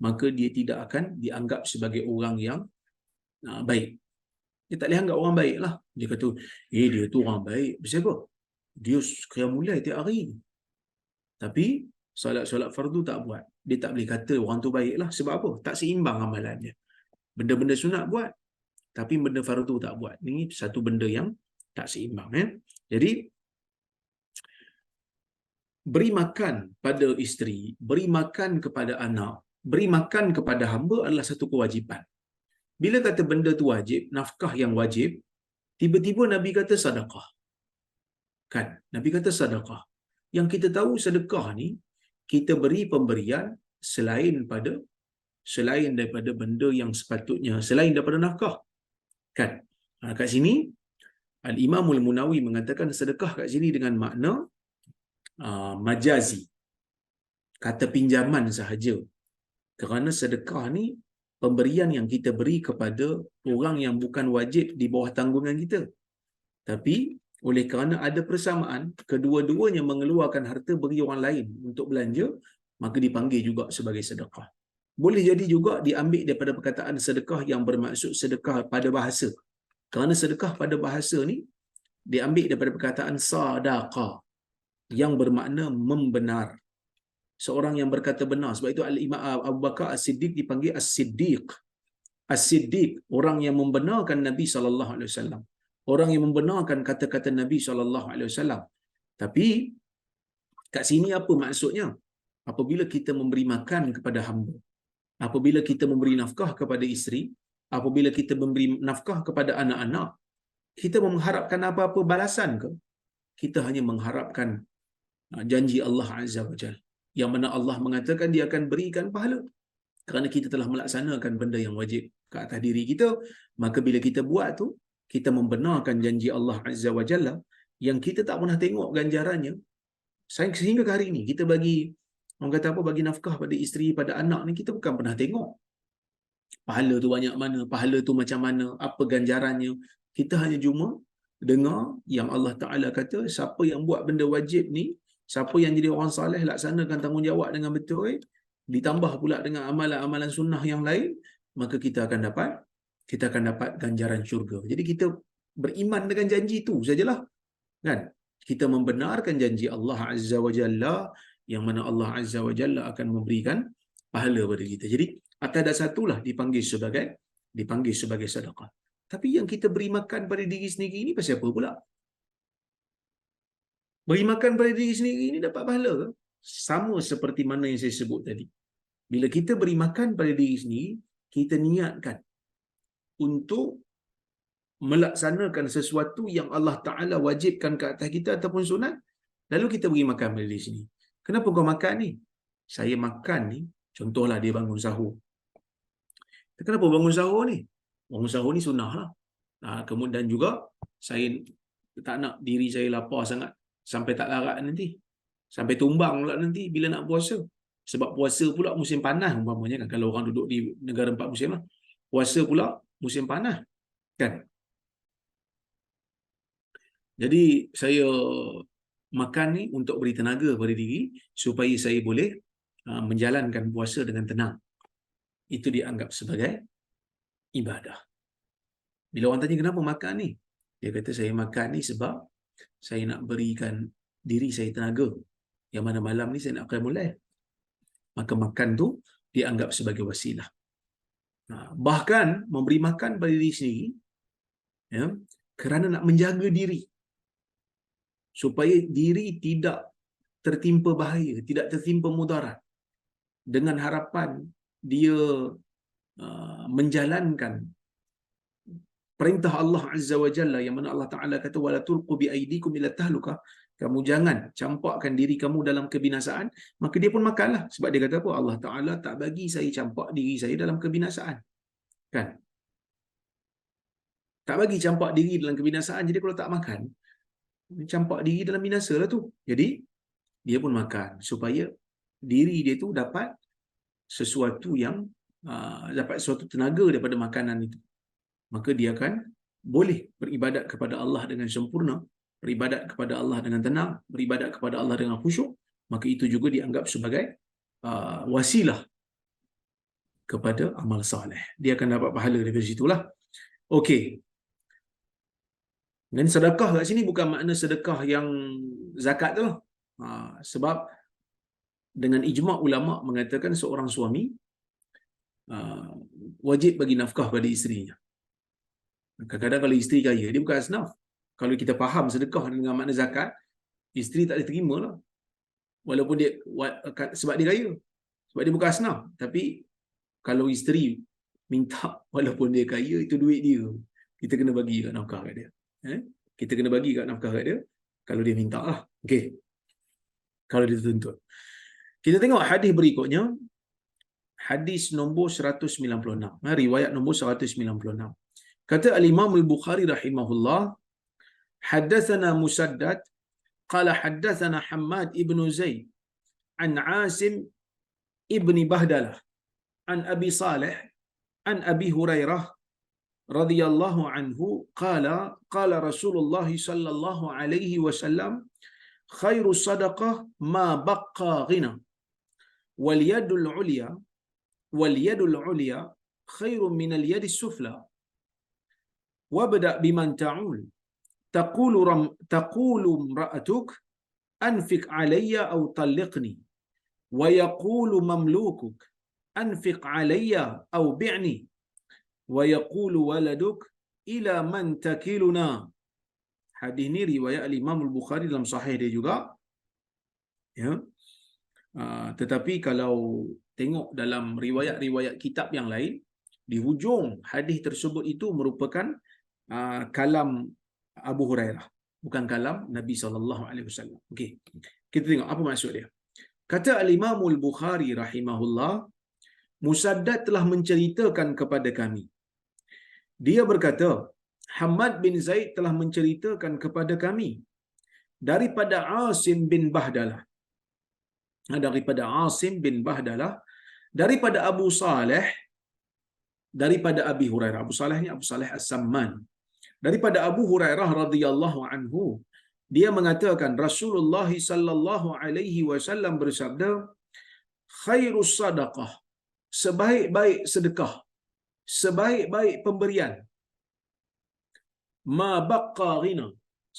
Speaker 1: maka dia tidak akan dianggap sebagai orang yang baik. Dia tak boleh anggap orang baik lah. Dia kata, dia tu orang baik. Sebab apa? Dia qiyamul tiap hari. Tapi solat fardu tak buat. Dia tak boleh kata orang tu baik lah. Sebab apa? Tak seimbang amalannya. Benda-benda sunat buat, tapi benda fardu tak buat. Ini satu benda yang tak seimbang. Jadi, beri makan pada isteri, beri makan kepada anak, beri makan kepada hamba adalah satu kewajipan. Bila kata benda tu wajib, nafkah yang wajib, tiba-tiba Nabi kata sedekah. Kan? Nabi kata sedekah. Yang kita tahu sedekah ni, kita beri pemberian selain daripada benda yang sepatutnya, selain daripada nafkah. Kan? Kat sini, Al-Imamul Munawi mengatakan sedekah kat sini dengan makna majazi. Kata pinjaman sahaja. Kerana sedekah ni pemberian yang kita beri kepada orang yang bukan wajib di bawah tanggungan kita. Tapi oleh kerana ada persamaan, kedua-duanya mengeluarkan harta bagi orang lain untuk belanja, maka dipanggil juga sebagai sedekah. Boleh jadi juga diambil daripada perkataan sedekah yang bermaksud sedekah pada bahasa. Kerana sedekah pada bahasa ni diambil daripada perkataan sadaqah yang bermakna membenar. Seorang yang berkata benar. Sebab itu Al-Imam Abu Bakar As-Siddiq dipanggil As-Siddiq. As-Siddiq, orang yang membenarkan Nabi SAW. Orang yang membenarkan kata-kata Nabi SAW. Tapi kat sini apa maksudnya? Apabila kita memberi makan kepada hamba, apabila kita memberi nafkah kepada isteri, apabila kita memberi nafkah kepada anak-anak, kita mengharapkan apa-apa balasan ke? Kita hanya mengharapkan janji Allah Azza wa Jalla, yang mana Allah mengatakan dia akan berikan pahala kerana kita telah melaksanakan benda yang wajib ke atas diri kita. Maka bila kita buat tu, kita membenarkan janji Allah Azza wa Jalla yang kita tak pernah tengok ganjarannya sehingga ke hari ini. Kita bagi, orang kata apa, bagi nafkah pada isteri, pada anak ni, kita bukan pernah tengok pahala tu banyak mana, pahala tu macam mana, apa ganjarannya. Kita hanya cuma dengar yang Allah Ta'ala kata, siapa yang buat benda wajib ni, siapa yang jadi orang saleh, laksanakan tanggungjawab dengan betul, ditambah pula dengan amalan-amalan sunnah yang lain, maka kita akan dapat ganjaran syurga. Jadi kita beriman dengan janji itu sajalah, kan? Kita membenarkan janji Allah Azza wa Jalla, yang mana Allah Azza wa Jalla akan memberikan pahala pada kita. Jadi atas dasar itulah dipanggil sebagai sedekah. Tapi yang kita beri makan pada diri sendiri ni pasal apa pula? Beri makan pada diri sendiri ni dapat pahala ke? Sama seperti mana yang saya sebut tadi. Bila kita beri makan pada diri sendiri, kita niatkan untuk melaksanakan sesuatu yang Allah Ta'ala wajibkan ke atas kita ataupun sunat, lalu kita beri makan pada diri sendiri. Kenapa kau makan ni? Saya makan ni, contohlah dia bangun sahur. Kenapa bangun sahur ni? Bangun sahur ni sunnah lah. Kemudian juga saya tak nak diri saya lapar sangat sampai tak larat nanti, sampai tumbang pula nanti bila nak puasa. Sebab puasa pula musim panas umpamanya kan, kalau orang duduk di negara 4 musim lah, puasa pula musim panas kan. Jadi saya makan ni untuk beri tenaga pada diri supaya saya boleh menjalankan puasa dengan tenang. Itu dianggap sebagai ibadah. Bila orang tanya kenapa makan ni, dia kata saya makan ni sebab saya nak berikan diri saya tenaga, yang mana malam ni saya nak qiyamul lail. Maka makan tu dianggap sebagai wasilah. Bahkan memberi makan pada diri sendiri, ya, kerana nak menjaga diri supaya diri tidak tertimpa bahaya, tidak tertimpa mudarat, dengan harapan dia menjalankan perintah Allah Azza wa Jalla, yang mana Allah Ta'ala kata wala tulqu bi aidikum ila tahlukah, kamu jangan campakkan diri kamu dalam kebinasaan. Maka dia pun makanlah, sebab dia kata apa, Allah Ta'ala tak bagi saya campak diri saya dalam kebinasaan, kan? Tak bagi campak diri dalam kebinasaan. Jadi kalau tak makan, campak diri dalam binasa lah tu. Jadi dia pun makan supaya diri dia tu dapat sesuatu yang dapat sesuatu tenaga daripada makanan itu. Maka dia akan boleh beribadat kepada Allah dengan sempurna, beribadat kepada Allah dengan tenang, beribadat kepada Allah dengan khusyuk. Maka itu juga dianggap sebagai wasilah kepada amal soleh. Dia akan dapat pahala daripada situlah. Okey. Dan sedekah kat sini bukan makna sedekah yang zakat tu. Sebab dengan ijma' ulama' mengatakan seorang suami wajib bagi nafkah pada isterinya. Kadang-kadang kalau isteri kaya, dia bukan asnaf. Kalau kita faham sedekah dengan makna zakat, isteri tak boleh terima lah. Walaupun dia, sebab dia kaya, sebab dia bukan asnaf. Tapi kalau isteri minta walaupun dia kaya, itu duit dia, kita kena bagi kat nafkah kat dia. Kita kena bagi kat nafkah kat dia kalau dia minta lah. Okay. Kalau dia tuntut. Kita tengok hadis berikutnya. Hadis nombor 196. Riwayat nombor 196. Kata al-Imam al-Bukhari rahimahullah, haddathana Musaddad qala haddathana Hammad ibn Zaid an Asim ibn Bahdalah an Abi Salih an Abi Hurairah radhiyallahu anhu qala Rasulullah sallallahu alaihi wasallam khairu sadaqah ma baqqa ghina wal yadul ulya khairun min al yadi sufla wabda biman ta'ul taqulu imra'atuk anfiq alayya aw talliqni wa yaqulu mamlukuk anfiq alayya aw bi'ni wa yaqulu waladuk ila man takiluna. Hadis ni riwayat al-Imam al-Bukhari dalam sahih dia juga, ya. Tetapi kalau tengok dalam riwayat-riwayat kitab yang lain, Di hujung hadis tersebut itu merupakan kalam Abu Hurairah, bukan kalam Nabi SAW. Okey, kita tengok apa maksud dia. Kata Al-Imam Al-Bukhari rahimahullah, Musaddad telah menceritakan kepada kami. Dia berkata, Hamad bin Zaid telah menceritakan kepada kami daripada Asim bin Bahdalah. Daripada Asim bin Bahdalah, daripada Abu Saleh, daripada Abi Hurairah. Abu Saleh ni Abu Saleh As-Samman. Daripada Abu Hurairah radhiyallahu anhu, dia mengatakan Rasulullah sallallahu alaihi wasallam bersabda, khairus sadaqah, sebaik-baik sedekah, sebaik-baik pemberian, ma baqqa ghina,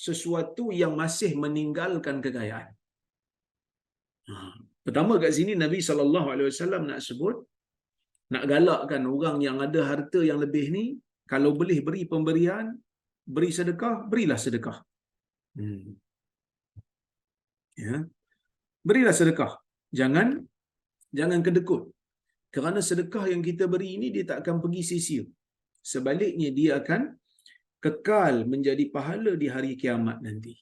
Speaker 1: sesuatu yang masih meninggalkan kekayaan. Pertama kat sini Nabi sallallahu alaihi wasallam nak sebut, nak galakkan orang yang ada harta yang lebih ni, kalau boleh beri pemberian, beri sedekah, berilah sedekah. Ya. Berilah sedekah. Jangan kedekut. Kerana sedekah yang kita beri ini dia tak akan pergi sia-sia. Sebaliknya dia akan kekal menjadi pahala di hari kiamat nanti.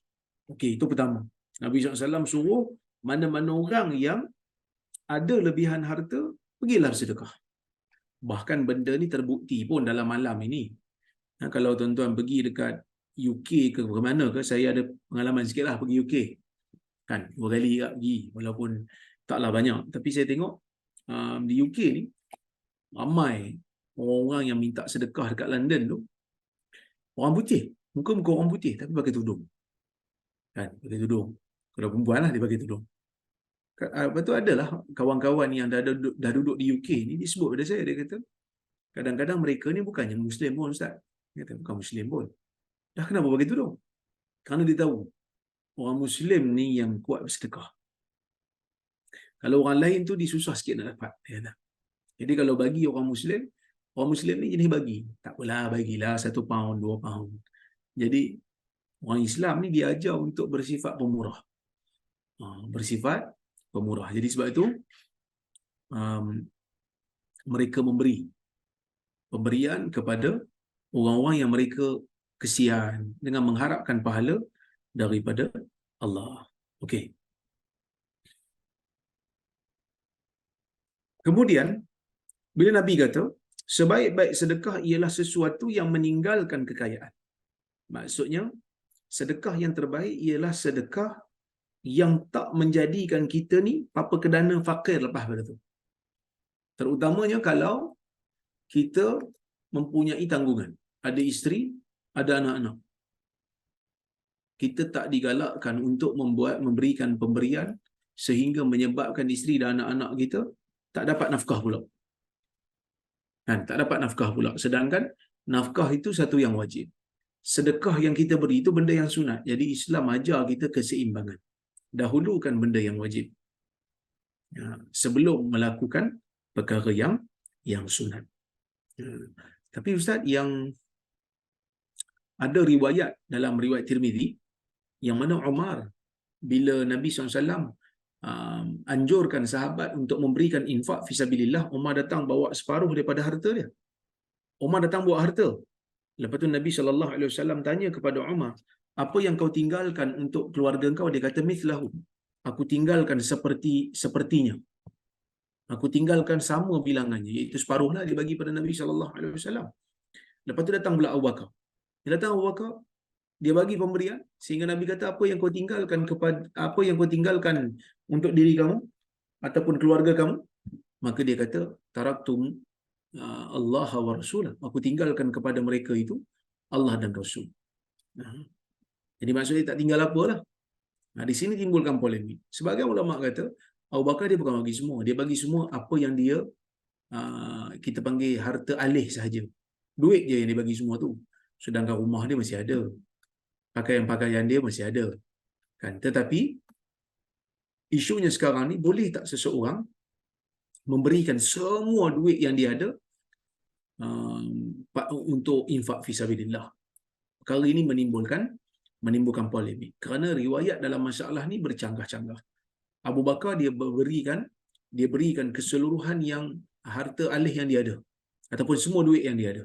Speaker 1: Okey, itu pertama. Nabi SAW suruh mana-mana orang yang ada lebihan harta, pergilah sedekah. Bahkan benda ni terbukti pun dalam malam ini. Kalau tuan-tuan pergi dekat UK ke mana ke, saya ada pengalaman sikit lah pergi UK. Kan, 2 kali tak pergi, walaupun taklah banyak. Tapi saya tengok di UK ni, ramai orang-orang yang minta sedekah dekat London tu, orang putih. Muka-muka orang putih tapi pakai tudung. Kan, pakai tudung. Kalau perempuan lah dia pakai tudung. Lepas tu adalah kawan-kawan yang dah duduk di UK ni, dia sebut pada saya, dia kata, kadang-kadang mereka ni bukannya Muslim pun, Ustaz. Dia kata, bukan Muslim pun. Dah kenapa pakai tudung? Kerana dia tahu, orang Muslim ni yang kuat bersedekah. Kalau orang lain tu dia susah sikit nak dapat. Dia kata. Jadi kalau bagi orang Muslim ni jenis bagi. Tak apalah, bagilah 1 pound, 2 pound. Jadi, orang Islam ni dia ajar untuk bersifat pemurah. Bersifat pemurah. Jadi sebab itu, mereka memberi pemberian kepada orang-orang yang mereka kesian dengan mengharapkan pahala daripada Allah. Okey. Kemudian, bila Nabi kata, sebaik-baik sedekah ialah sesuatu yang meninggalkan kekayaan. Maksudnya, sedekah yang terbaik ialah sedekah yang tak menjadikan kita ni apa kedana fakir lepas pada tu. Terutamanya kalau kita mempunyai tanggungan. Ada isteri, ada anak-anak. Kita tak digalakkan untuk memberikan pemberian sehingga menyebabkan isteri dan anak-anak kita tak dapat nafkah pula. Kan, tak dapat nafkah pula. Sedangkan nafkah itu satu yang wajib. Sedekah yang kita beri itu benda yang sunat. Jadi Islam ajar kita keseimbangan. Dahulukan benda yang wajib sebelum melakukan perkara yang sunat. Tapi Ustaz, yang ada riwayat dalam riwayat Tirmizi yang mana Umar, bila Nabi SAW anjurkan sahabat untuk memberikan infak fisabilillah, Umar datang bawa separuh daripada harta dia. Umar datang bawa harta. Lepas tu Nabi SAW tanya kepada Umar, apa yang kau tinggalkan untuk keluarga kau? Dia kata, mithlahu. Aku tinggalkan sepertinya. Aku tinggalkan sama bilangannya, iaitu separuh lah dia bagi pada Nabi SAW. Lepas tu datang pula Abu Bakar. Dia datang Abu Bakar, dia bagi pemberian, sehingga Nabi kata, apa yang kau tinggalkan untuk diri kamu ataupun keluarga kamu? Maka dia kata, taraktum Allah wa Rasulah. Aku tinggalkan kepada mereka itu Allah dan Rasul. Jadi maksudnya tak tinggal apa lah. Di sini timbulkan polemik. Sebagai ulama kata, Abu Bakar dia bukan bagi semua. Dia bagi semua apa yang dia kita panggil harta alih sahaja. Duit je yang dia bagi semua tu. Sedangkan rumah dia masih ada. Pakaian-pakaian dia masih ada. Kan? Tetapi isunya sekarang ni, boleh tak seseorang memberikan semua duit yang dia ada untuk infak fisabilillah? Perkara ini menimbulkan polemik. Kerana riwayat dalam masalah ni bercanggah-canggah. Abu Bakar dia berikan keseluruhan yang harta alih yang dia ada. ataupun semua duit yang dia ada.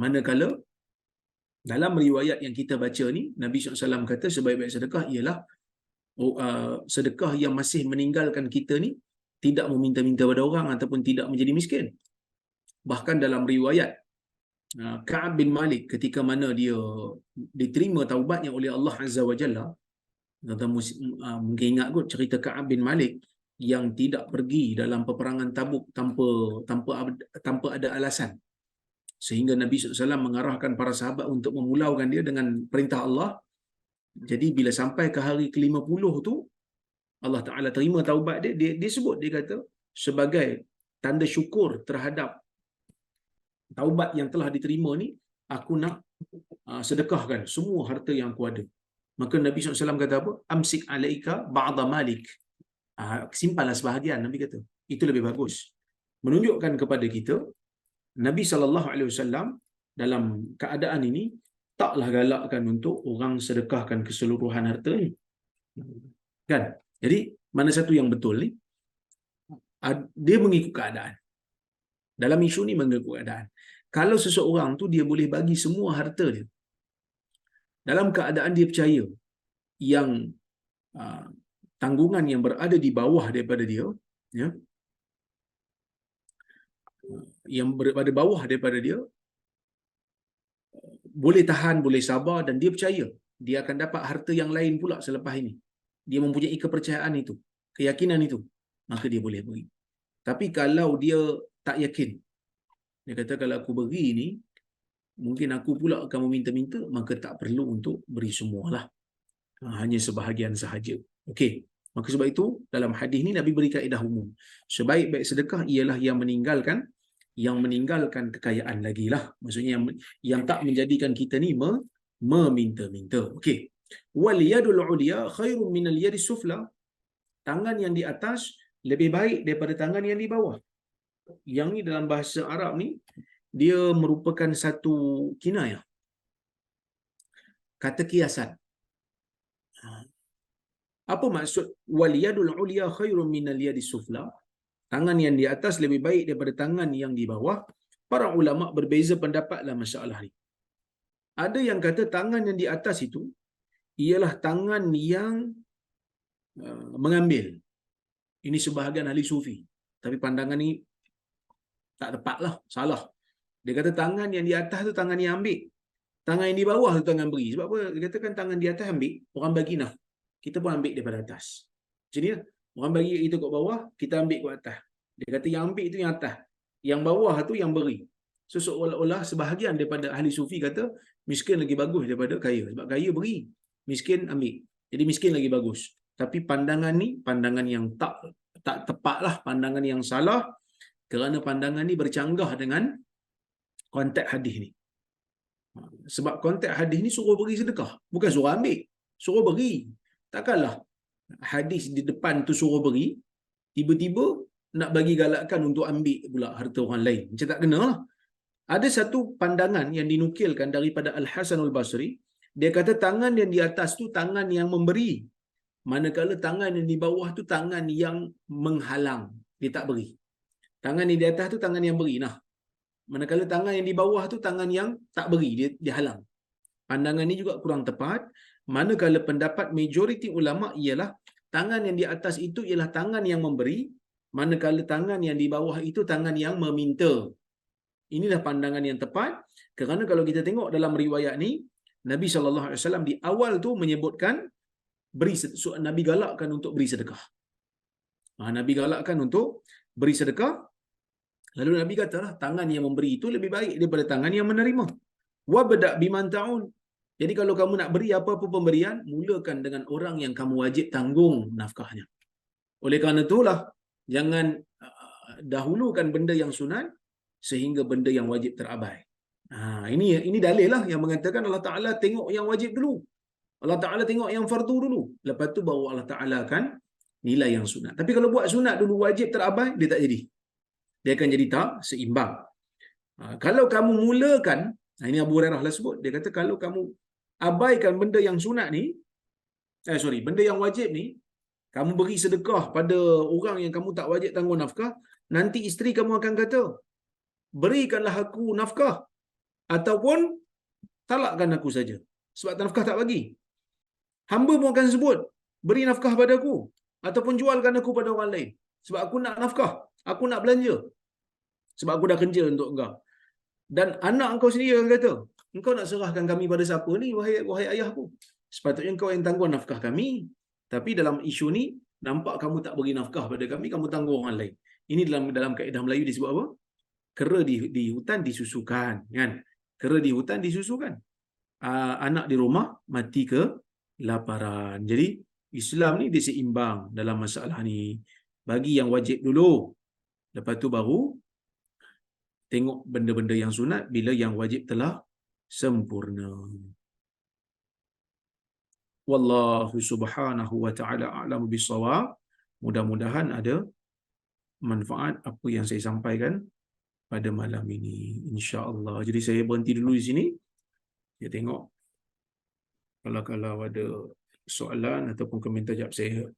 Speaker 1: Manakala dalam riwayat yang kita baca ni, Nabi SAW kata sebaik-baik sedekah ialah sedekah yang masih meninggalkan kita ni tidak meminta-minta pada orang ataupun tidak menjadi miskin. Bahkan dalam riwayat Ka'ab bin Malik ketika mana dia diterima taubatnya oleh Allah Azza wa Jalla, tuan-tuan mungkin ingat kot cerita Ka'ab bin Malik yang tidak pergi dalam peperangan Tabuk tanpa ada alasan, sehingga Nabi SAW mengarahkan para sahabat untuk memulaukan dia dengan perintah Allah. Jadi bila sampai ke hari ke-50 tu, Allah Ta'ala terima taubat dia sebut, dia kata sebagai tanda syukur terhadap taubat yang telah diterima ni, aku nak sedekahkan semua harta yang aku ada. Maka Nabi SAW kata apa? Amsik alaika ba'da malik. Simpanlah sebahagian, Nabi kata. Itu lebih bagus. Menunjukkan kepada kita, Nabi SAW dalam keadaan ini taklah galakkan untuk orang sedekahkan keseluruhan harta ni. Kan? Jadi, mana satu yang betul ni? Dia mengikut keadaan. Dalam isu ni mengikut keadaan. Kalau seseorang tu dia boleh bagi semua harta dia dalam keadaan dia percaya yang tanggungan yang berada di bawah daripada dia, ya, yang berada bawah daripada dia boleh tahan, boleh sabar, dan dia percaya dia akan dapat harta yang lain pula selepas ini. Dia mempunyai kepercayaan itu, keyakinan itu, maka dia boleh beri. Tapi kalau dia tak yakin, dia kata kalau aku beri ni, mungkin aku pula akan meminta-minta, maka tak perlu untuk beri semualah. Hanya sebahagian sahaja. Okey. Maka sebab itu, dalam hadis ni Nabi beri kaedah umum. Sebaik-baik sedekah ialah yang meninggalkan kekayaan lagi lah. Maksudnya yang tak menjadikan kita ni meminta-minta. Okey. Wal yadul ulya khairun minal yadis sufla. Tangan yang di atas lebih baik daripada tangan yang di bawah. Yang ni dalam bahasa Arab ni, dia merupakan satu kinayah. Kata kiasan. Apa maksud wal yadul ulya khairun minal yadis sufla? Tangan yang di atas lebih baik daripada tangan yang di bawah. Para ulama berbeza pendapat dalam masalah ni. Ada yang kata tangan yang di atas itu ialah tangan yang mengambil. Ini sebahagian ahli sufi. Tapi pandangan ni tak tepatlah, salah. Dia kata tangan yang di atas tu tangan yang ambil. Tangan yang di bawah tu tangan beri. Sebab apa? Dia katakan tangan di atas ambil, orang bagi nah. Kita pun ambil daripada atas. Macam ni lah. Orang bagi kita kat bawah, kita ambil kat atas. Dia kata yang ambil itu yang atas. Yang bawah tu yang beri. So seolah-olah sebahagian daripada ahli sufi kata, miskin lagi bagus daripada kaya. Sebab kaya beri, miskin ambil. Jadi miskin lagi bagus. Tapi pandangan ni, pandangan yang tak tepat lah. Pandangan yang salah. Kerana pandangan ni bercanggah dengan konteks hadis ni. Sebab konteks hadis ni suruh beri sedekah. Bukan suruh ambil. Suruh beri. Takkanlah hadis di depan tu suruh beri, tiba-tiba nak bagi galakkan untuk ambil pula harta orang lain. Macam tak kena lah. Ada satu pandangan yang dinukilkan daripada Al-Hasanul Basri. Dia kata tangan yang di atas tu tangan yang memberi. Manakala tangan yang di bawah tu tangan yang menghalang. Dia tak beri. Tangan yang di atas tu tangan yang beri. Nah, manakala tangan yang di bawah tu tangan yang tak beri. Dia halang. Pandangan ni juga kurang tepat. Manakala pendapat majoriti ulama ialah tangan yang di atas itu ialah tangan yang memberi, manakala tangan yang di bawah itu tangan yang meminta. Inilah pandangan yang tepat, kerana kalau kita tengok dalam riwayat ni, Nabi SAW di awal tu menyebutkan Nabi galakkan untuk beri sedekah. Nabi galakkan untuk beri sedekah. Lalu Nabi katalah tangan yang memberi itu lebih baik daripada tangan yang menerima. Wabda biman ta'un. Jadi kalau kamu nak beri apa-apa pemberian, mulakan dengan orang yang kamu wajib tanggung nafkahnya. Oleh kerana itulah, jangan dahulukan benda yang sunat sehingga benda yang wajib terabai. Ini dalil lah yang mengatakan Allah Ta'ala tengok yang wajib dulu. Allah Ta'ala tengok yang fardu dulu. Lepas tu baru Allah Ta'ala akan nilai yang sunat. Tapi kalau buat sunat dulu wajib terabai, dia tak jadi. Dia akan jadi tak seimbang. Kalau kamu mulakan, ini Abu Hurairah lah sebut, dia kata kalau kamu abaikan benda yang sunat ni, benda yang wajib ni, kamu beri sedekah pada orang yang kamu tak wajib tanggung nafkah, nanti isteri kamu akan kata, berikanlah aku nafkah ataupun talakkan aku saja. Sebab nafkah tak bagi. Hamba pun akan sebut, beri nafkah padaku ataupun jualkan aku pada orang lain. Sebab aku nak nafkah, aku nak belanja. Sebab aku dah kerja untuk engkau. Dan anak engkau sendiri akan kata, engkau nak serahkan kami pada siapa ni, wahai ayahku? Sepatutnya engkau yang tanggung nafkah kami. Tapi dalam isu ni, nampak kamu tak beri nafkah pada kami, kamu tanggung orang lain. Ini dalam kaedah Melayu disebut apa? Kera di hutan disusukan, kan? Kera di hutan disusukan. Anak di rumah mati kelaparan. Jadi Islam ni dia seimbang dalam masalah ni. Bagi yang wajib dulu. Lepas tu baru tengok benda-benda yang sunat bila yang wajib telah sempurna. Wallahu subhanahu wa ta'ala a'lamu bissawab. Mudah-mudahan ada manfaat apa yang saya sampaikan pada malam ini, insya-Allah. Jadi saya berhenti dulu di sini. Saya tengok kalau ada soalan ataupun komentar, jap saya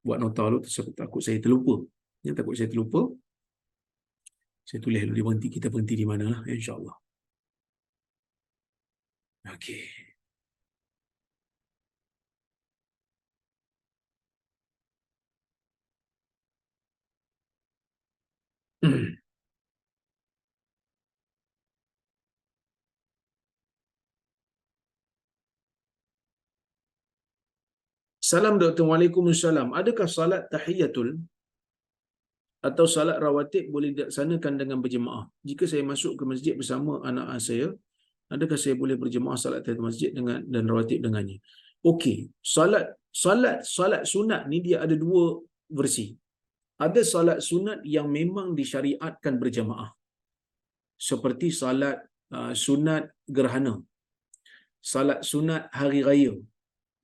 Speaker 1: buat nota dulu, takut saya terlupa. Ya, takut saya terlupa. Saya tulis dulu kita berhenti di mana lah, insya-Allah. Okey. Salam Dr. Waalaikumsalam. Adakah salat tahiyatul atau salat rawatib boleh dilaksanakan dengan berjemaah? Jika saya masuk ke masjid bersama anak saya, adakah saya boleh berjemaah salat tahiyatul masjid dan rawatib dengannya? Okey, salat sunat ni dia ada dua versi. Ada salat sunat yang memang disyariatkan berjemaah. Seperti salat sunat gerhana, salat sunat hari raya.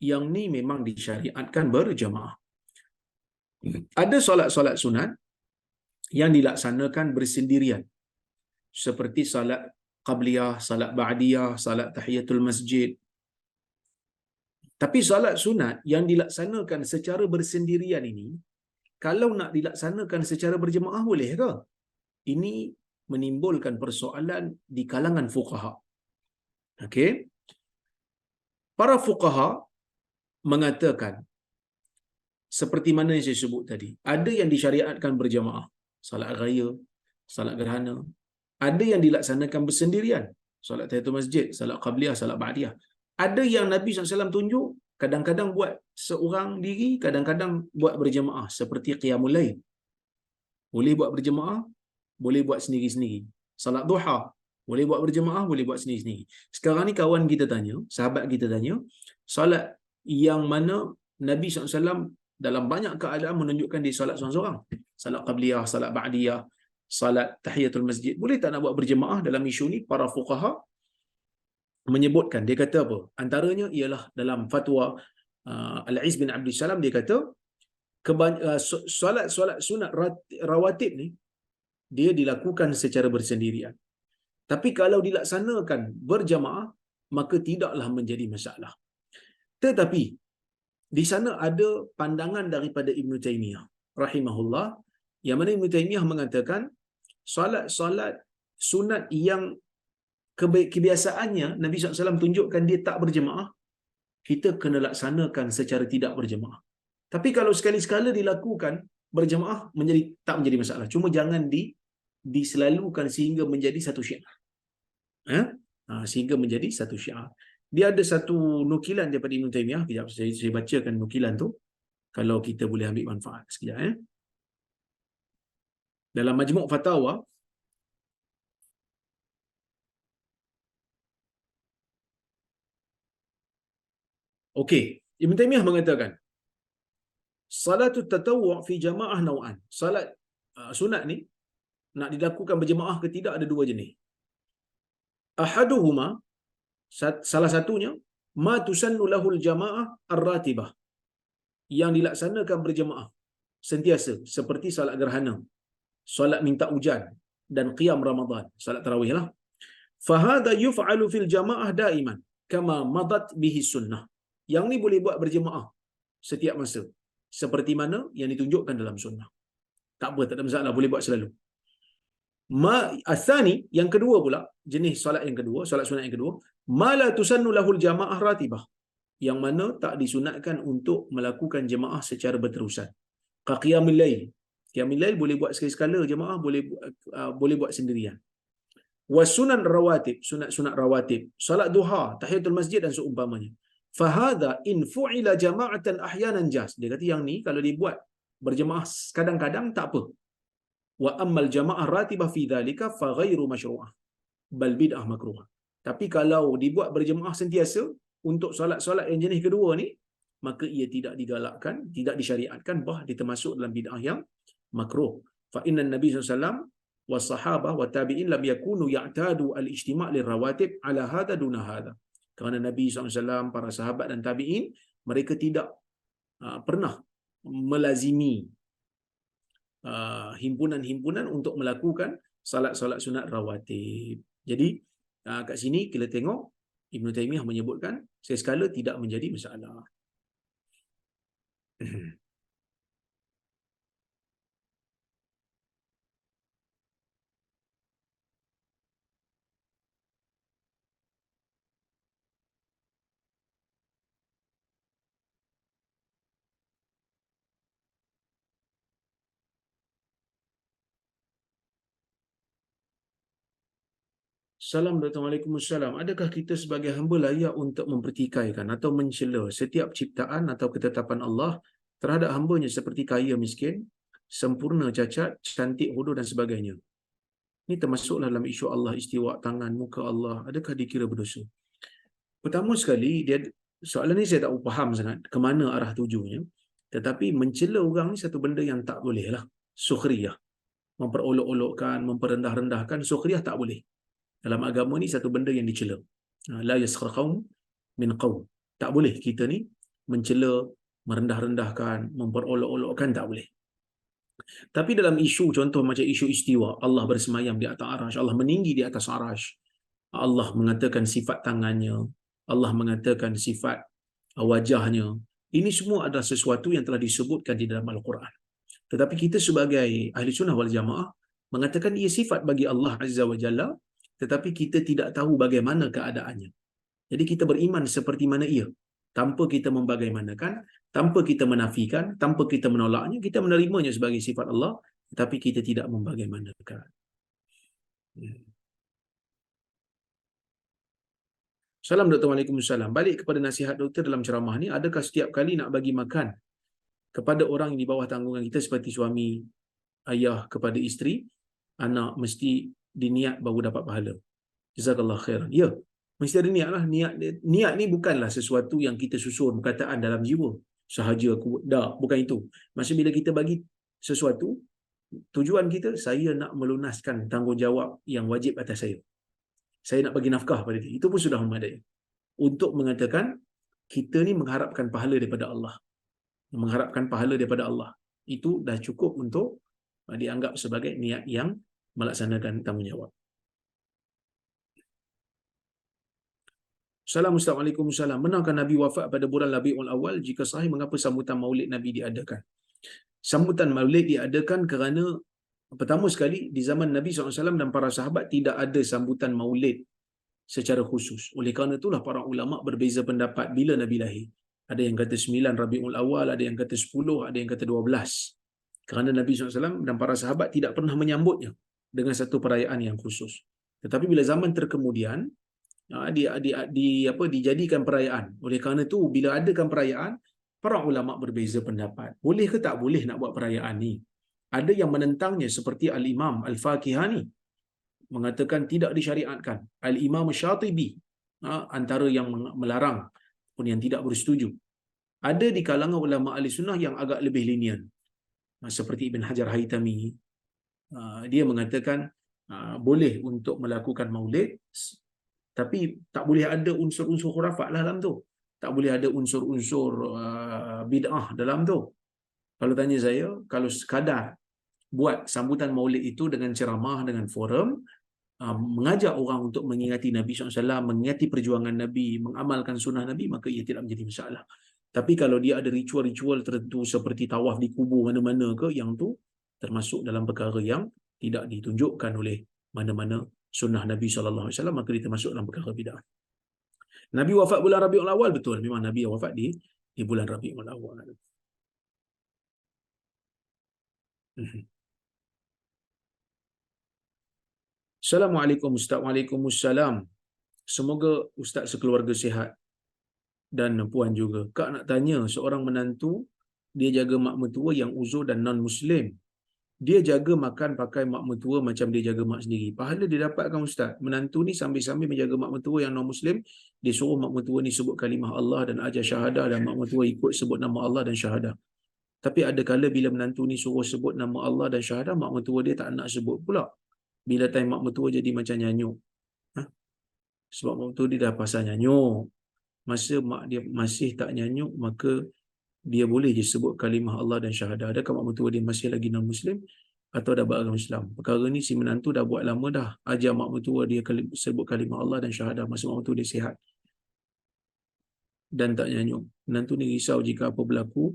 Speaker 1: Yang ni memang disyariatkan berjemaah. Ada solat-solat sunat yang dilaksanakan bersendirian. Seperti salat qabliyah, salat ba'diyah, salat tahiyatul masjid. Tapi salat sunat yang dilaksanakan secara bersendirian ini, kalau nak dilaksanakan secara berjemaah boleh ke? Ini menimbulkan persoalan di kalangan fuqaha. Okey. Para fuqaha mengatakan seperti mana yang saya sebut tadi, ada yang disyariatkan berjamaah, salat raya, salat gerhana, ada yang dilaksanakan bersendirian, salat tahiyatul masjid, salat qabliyah, salat ba'diyah. Ada yang Nabi SAW tunjuk, kadang-kadang buat seorang diri, kadang-kadang buat berjamaah, seperti qiyamul lail. Boleh buat berjamaah, boleh buat sendiri-sendiri. Salat duha, boleh buat berjamaah, boleh buat sendiri-sendiri. Sekarang ni kawan kita tanya, sahabat kita tanya, salat yang mana Nabi SAW dalam banyak keadaan menunjukkan dia salat seorang-seorang. Salat qabliyah, salat ba'diyah, salat tahiyatul masjid. Boleh tak nak buat berjemaah? Dalam isu ni para fuqaha menyebutkan, dia kata apa? Antaranya ialah dalam fatwa Al-Iz bin Abdul Salam, dia kata solat sunat rawatib ni dia dilakukan secara bersendirian. Tapi kalau dilaksanakan berjamaah, maka tidaklah menjadi masalah. Tetapi di sana ada pandangan daripada Ibn Taymiyah rahimahullah, yang mana Ibn Taymiyah mengatakan solat sunat yang kebiasaannya Nabi SAW tunjukkan dia tak berjemaah, kita kena laksanakan secara tidak berjemaah. Tapi kalau sekali-sekala dilakukan berjemaah, tak menjadi masalah. Cuma jangan diselalukan sehingga menjadi satu syiar. Sehingga menjadi satu syiar. Dia ada satu nukilan daripada Ibn Taymiyah. Kejap, saya bacakan nukilan tu, kalau kita boleh ambil manfaat sekejap. Dalam Majmu' Fatawa, okey, Ibn Taymiyah mengatakan, salatut tatawwu' fi jama'ah naw'an. Salat sunat ni nak dilakukan berjemaah ke tidak, ada dua jenis. Ahaduhuma, salah satunya, ma tusannu lahul jama'ah ar-ratibah, yang dilaksanakan berjemaah sentiasa, seperti salat gerhana, salat minta hujan, dan qiyam Ramadan, salat tarawih lah. Fahada yuf'alu fil jama'ah daiman kama madat bihi sunnah. Yang ni boleh buat berjemaah setiap masa, seperti mana yang ditunjukkan dalam sunnah. Tak apa, tak ada masalah, boleh buat selalu. Ma asani, yang kedua pula, jenis solat yang kedua, solat sunat yang kedua, ma la tusannu lahul jamaah ratibah, yang mana tak disunatkan untuk melakukan jemaah secara berterusan. Ka qiyamul lail. Qiyamul lail boleh buat sekali-sekala, jemaah boleh buat sendirian. Wasunan rawatib, sunat-sunat rawatib, salat duha, tahiyatul masjid dan seumpamanya. Fahadha in fu'ila jama'atan ahyanan jas. Dia kata yang ni kalau dibuat berjemaah kadang-kadang tak apa. Wa ammal jama'ah ratibah fi dhalika fa ghairu masyru'ah bal bid'ah makruhah. Tapi kalau dibuat berjemaah sentiasa untuk solat-solat yang jenis kedua ni, maka ia tidak digalakkan, tidak disyariatkan, bah dia termasuk dalam bid'ah yang makruh. Fa inna Nabi SAW was-sahabah wa tabi'in lam yakunu ya'tadu al-ijtima' lirawatib ala hadha duna hadha. Kerana Nabi SAW, para sahabat dan tabi'in, mereka tidak pernah melazimi himpunan-himpunan untuk melakukan salat-salat sunat rawatib. Jadi kat sini kita tengok Ibn Taymiyah menyebutkan sekala tidak menjadi masalah. Salam Dr. Waalaikumsalam. Adakah kita sebagai hamba layak untuk mempertikaikan atau mencela setiap ciptaan atau ketetapan Allah terhadap hambanya seperti kaya miskin, sempurna cacat, cantik bodoh dan sebagainya? Ini termasuklah dalam isu Allah istiwa tangan, muka Allah. Adakah dikira berdosa? Pertama sekali, soalan ni saya tak faham sangat ke mana arah tujunya. Tetapi mencela orang ni satu benda yang tak boleh lah. Sukhriyah. Memperolok-olokkan, memperendah-rendahkan, sukhriyah tak boleh. Dalam agama ni satu benda yang dicela. La yaskhar qaum min qaum. Tak boleh kita ni mencela, merendah-rendahkan, memperolok-olokkan, tak boleh. Tapi dalam isu contoh macam isu istiwa, Allah bersemayam di atas arasy, Allah meninggi di atas arasy, Allah mengatakan sifat tangannya, Allah mengatakan sifat wajahnya. Ini semua adalah sesuatu yang telah disebutkan di dalam Al-Quran. Tetapi kita sebagai ahli sunnah wal jamaah mengatakan ia sifat bagi Allah Azza wa Jalla, tetapi kita tidak tahu bagaimana keadaannya. Jadi kita beriman seperti mana ia, tanpa kita membagaimanakan, tanpa kita menafikan, tanpa kita menolaknya, kita menerimanya sebagai sifat Allah, tetapi kita tidak membagaimanakan. Salam Dr. Waalaikumsalam. Balik kepada nasihat doktor dalam ceramah ni, adakah setiap kali nak bagi makan kepada orang yang di bawah tanggungan kita seperti suami, ayah kepada isteri, anak, mesti diniat baru dapat pahala? Jazakallah khairan. Ya, mesti ada niat lah. Niat ni bukanlah sesuatu yang kita susun perkataan dalam jiwa. Sahaja aku, bukan itu. Maksud bila kita bagi sesuatu, tujuan kita, saya nak melunaskan tanggungjawab yang wajib atas saya. Saya nak bagi nafkah pada dia. Itu pun sudah memadai. Untuk mengatakan, kita ni mengharapkan pahala daripada Allah. Mengharapkan pahala daripada Allah. Itu dah cukup untuk dianggap sebagai niat yang melaksanakan tanggungjawab. Assalamualaikum warahmatullahi. Benarkah Nabi wafat pada bulan Rabiul Awal? Jika sahih, mengapa sambutan Maulid Nabi diadakan? Sambutan Maulid diadakan kerana pertama sekali di zaman Nabi SAW dan para sahabat tidak ada sambutan Maulid secara khusus. Oleh kerana itulah para ulama berbeza pendapat bila Nabi lahir. Ada yang kata 9 Rabiul Awal, ada yang kata 10, ada yang kata 12. Kerana Nabi SAW dan para sahabat tidak pernah menyambutnya dengan satu perayaan yang khusus. Tetapi bila zaman terkemudian, dijadikan perayaan. Oleh kerana itu, bila adakan perayaan, para ulama berbeza pendapat. Boleh ke tak boleh nak buat perayaan ni? Ada yang menentangnya seperti Al-Imam Al-Fakihani, mengatakan tidak disyariatkan. Al-Imam Syatibi antara yang melarang pun yang tidak bersetuju. Ada di kalangan ulama ahli sunnah yang agak lebih lenient, seperti Ibn Hajar Haytami. Dia mengatakan boleh untuk melakukan maulid, tapi tak boleh ada unsur-unsur khurafat dalam tu. Tak boleh ada unsur-unsur bid'ah dalam tu. Kalau tanya saya, kalau sekadar buat sambutan maulid itu dengan ceramah, dengan forum, mengajak orang untuk mengingati Nabi SAW, mengingati perjuangan Nabi, mengamalkan sunnah Nabi, maka ia tidak menjadi masalah. Tapi kalau dia ada ritual-ritual tertentu seperti tawaf di kubur mana-mana ke, yang tu termasuk dalam perkara yang tidak ditunjukkan oleh mana-mana sunnah Nabi SAW, maka dia termasuk dalam perkara bid'ah. Nabi wafat bulan Rabiul Awal, betul. Memang Nabi wafat di bulan Rabiul Awal. Assalamualaikum Ustaz. Waalaikumsalam. Semoga Ustaz sekeluarga sihat dan puan juga. Kak nak tanya, seorang menantu dia jaga mak mertua yang uzur dan non-Muslim. Dia jaga makan pakai mak mertua macam dia jaga mak sendiri. Pahala dia dapatkan Ustaz. Menantu ni sambil-sambil menjaga mak mertua yang non-Muslim, dia suruh mak mertua ni sebut kalimah Allah dan ajar syahadah, dan mak mertua ikut sebut nama Allah dan syahadah. Tapi ada kala bila menantu ni suruh sebut nama Allah dan syahadah, mak mertua dia tak nak sebut pula. Bila time mak mertua jadi macam nyanyuk. Ha? Sebab mak mertua dia dah pasal nyanyuk. Masa mak dia masih tak nyanyuk, maka dia boleh je sebut kalimah Allah dan syahadah. Adakah mak mertua dia masih lagi non-Muslim atau dah beragama Islam? Perkara ni si menantu dah buat lama dah. Ajar mak mertua dia sebut kalimah Allah dan syahadah masa mak mertua dia sihat dan tak nyanyuk. Menantu ni risau jika apa berlaku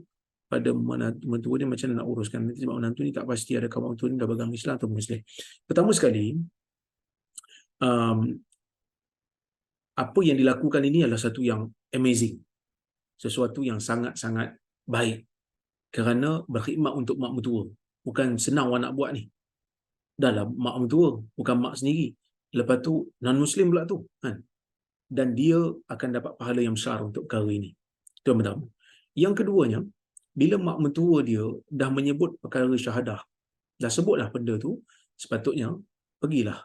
Speaker 1: pada menantu dia, macam mana nak uruskan. Nanti sebab menantu ni tak pasti adakah mak menantu ni dah beragama Islam atau Muslim. Pertama sekali, apa yang dilakukan ini adalah satu yang amazing. Sesuatu yang sangat-sangat baik. Kerana berkhidmat untuk mak mertua. Bukan senang orang nak buat ni. Dah lah mak mertua, bukan mak sendiri. Lepas tu non-Muslim pula tu. Kan? Dan dia akan dapat pahala yang besar untuk perkara ini. Itu yang pertama. Yang keduanya, bila mak mertua dia dah menyebut perkara syahadah, dah sebutlah benda tu, sepatutnya pergilah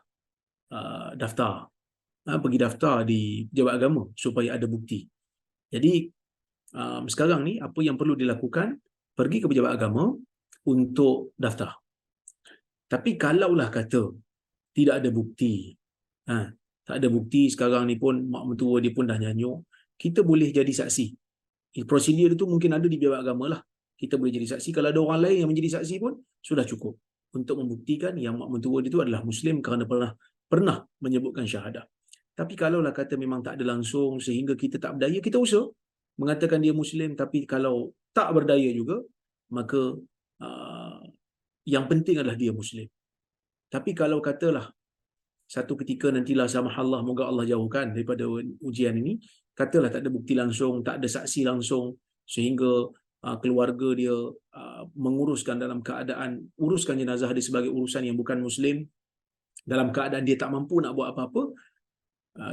Speaker 1: daftar. Pergi daftar di pejabat agama supaya ada bukti. Jadi sekarang ni apa yang perlu dilakukan, pergi ke pejabat agama untuk daftar. Tapi kalaulah kata tidak ada bukti, tak ada bukti, sekarang ni pun mak mertua dia pun dah nyanyuk, kita boleh jadi saksi. Prosedur itu mungkin ada di pejabat agama lah. Kita boleh jadi saksi. Kalau ada orang lain yang menjadi saksi pun sudah cukup untuk membuktikan yang mak mertua dia itu adalah Muslim kerana pernah menyebutkan syahadah. Tapi kalaulah kata memang tak ada langsung sehingga kita tak berdaya, kita usaha mengatakan dia Muslim, tapi kalau tak berdaya juga, maka yang penting adalah dia Muslim. Tapi kalau katalah satu ketika nantilah samahallah, moga Allah jauhkan daripada ujian ini, katalah tak ada bukti langsung, tak ada saksi langsung, sehingga keluarga dia menguruskan dalam keadaan, uruskan jenazah dia sebagai urusan yang bukan Muslim, dalam keadaan dia tak mampu nak buat apa-apa,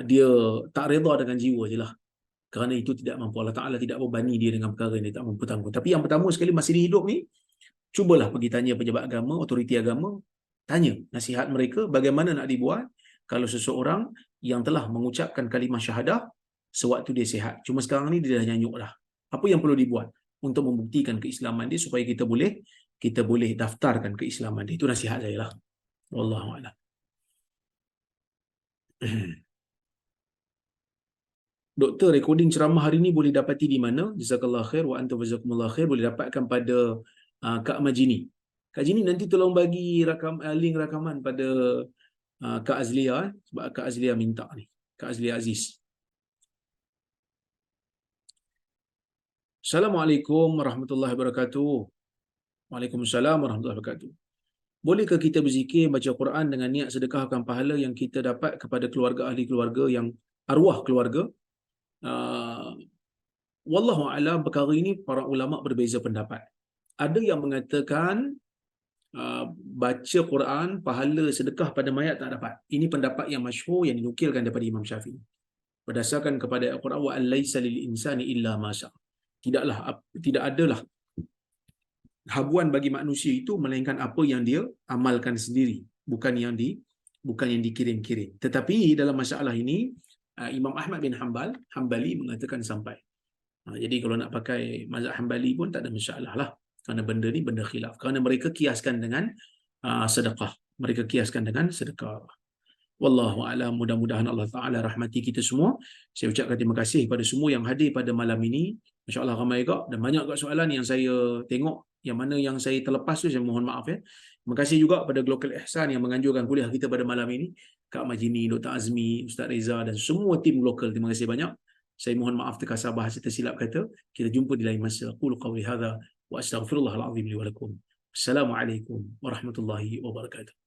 Speaker 1: dia tak reda dengan jiwa je lah. Kerana itu tidak mampu. Allah Ta'ala tidak berbani dia dengan perkara yang dia tak mampu tanggung. Tapi yang pertama sekali masih di hidup ni, cubalah pergi tanya pejabat agama, otoriti agama, tanya nasihat mereka bagaimana nak dibuat kalau seseorang yang telah mengucapkan kalimah syahadah sewaktu dia sihat. Cuma sekarang ni dia dah nyanyuk dah. Apa yang perlu dibuat untuk membuktikan keislaman dia supaya kita boleh daftarkan keislaman dia. Itu nasihat saya lah. Wallahu a'lam. Doktor, recording ceramah hari ni boleh dapati di mana? Jazakallah khair wa antum jazakumullah khair. Boleh dapatkan pada Kak Majini. Kak Majini nanti tolong bagi link rakaman pada Kak Azlia, sebab Kak Azlia minta ni. Kak Azlia Aziz. Assalamualaikum warahmatullahi wabarakatuh. Waalaikumsalam warahmatullahi wabarakatuh. Bolehkah kita berzikir, baca Quran dengan niat sedekahkan pahala yang kita dapat kepada keluarga, ahli keluarga, yang arwah keluarga? Wallahu a'lam, perkara ini para ulama berbeza pendapat. Ada yang mengatakan baca Quran, pahala sedekah pada mayat tak dapat. Ini pendapat yang masyhur yang dinukilkan daripada Imam Syafi'i. Berdasarkan kepada Al-Quran, wa alaysa lil insani illa ma syaa. Tidak adalah habuan bagi manusia itu melainkan apa yang dia amalkan sendiri, bukan yang dikirim-kirim. Tetapi dalam masalah ini Imam Ahmad bin Hanbali mengatakan sampai. Jadi kalau nak pakai mazhab Hanbali pun tak ada masalah lah. Kerana benda ni benda khilaf. Kerana mereka kiaskan dengan sedekah. Mereka kiaskan dengan sedekah. Wallahu a'lam. Mudah-mudahan Allah Ta'ala rahmati kita semua. Saya ucapkan terima kasih kepada semua yang hadir pada malam ini. Masya Allah ramai juga. Dan banyak juga soalan yang saya tengok. Yang mana yang saya terlepas tu, saya mohon maaf ya. Terima kasih juga pada Global Ihsan yang menganjurkan kuliah kita pada malam ini. Kak Majini, Dr. Azmi, Ustaz Reza dan semua tim lokal. Terima kasih banyak. Saya mohon maaf terkasar bahasa tersilap kata. Kita jumpa di lain masa. Qulu qawli hadha wa astaghfirullahal azim li wa lakum. Assalamualaikum warahmatullahi wabarakatuh.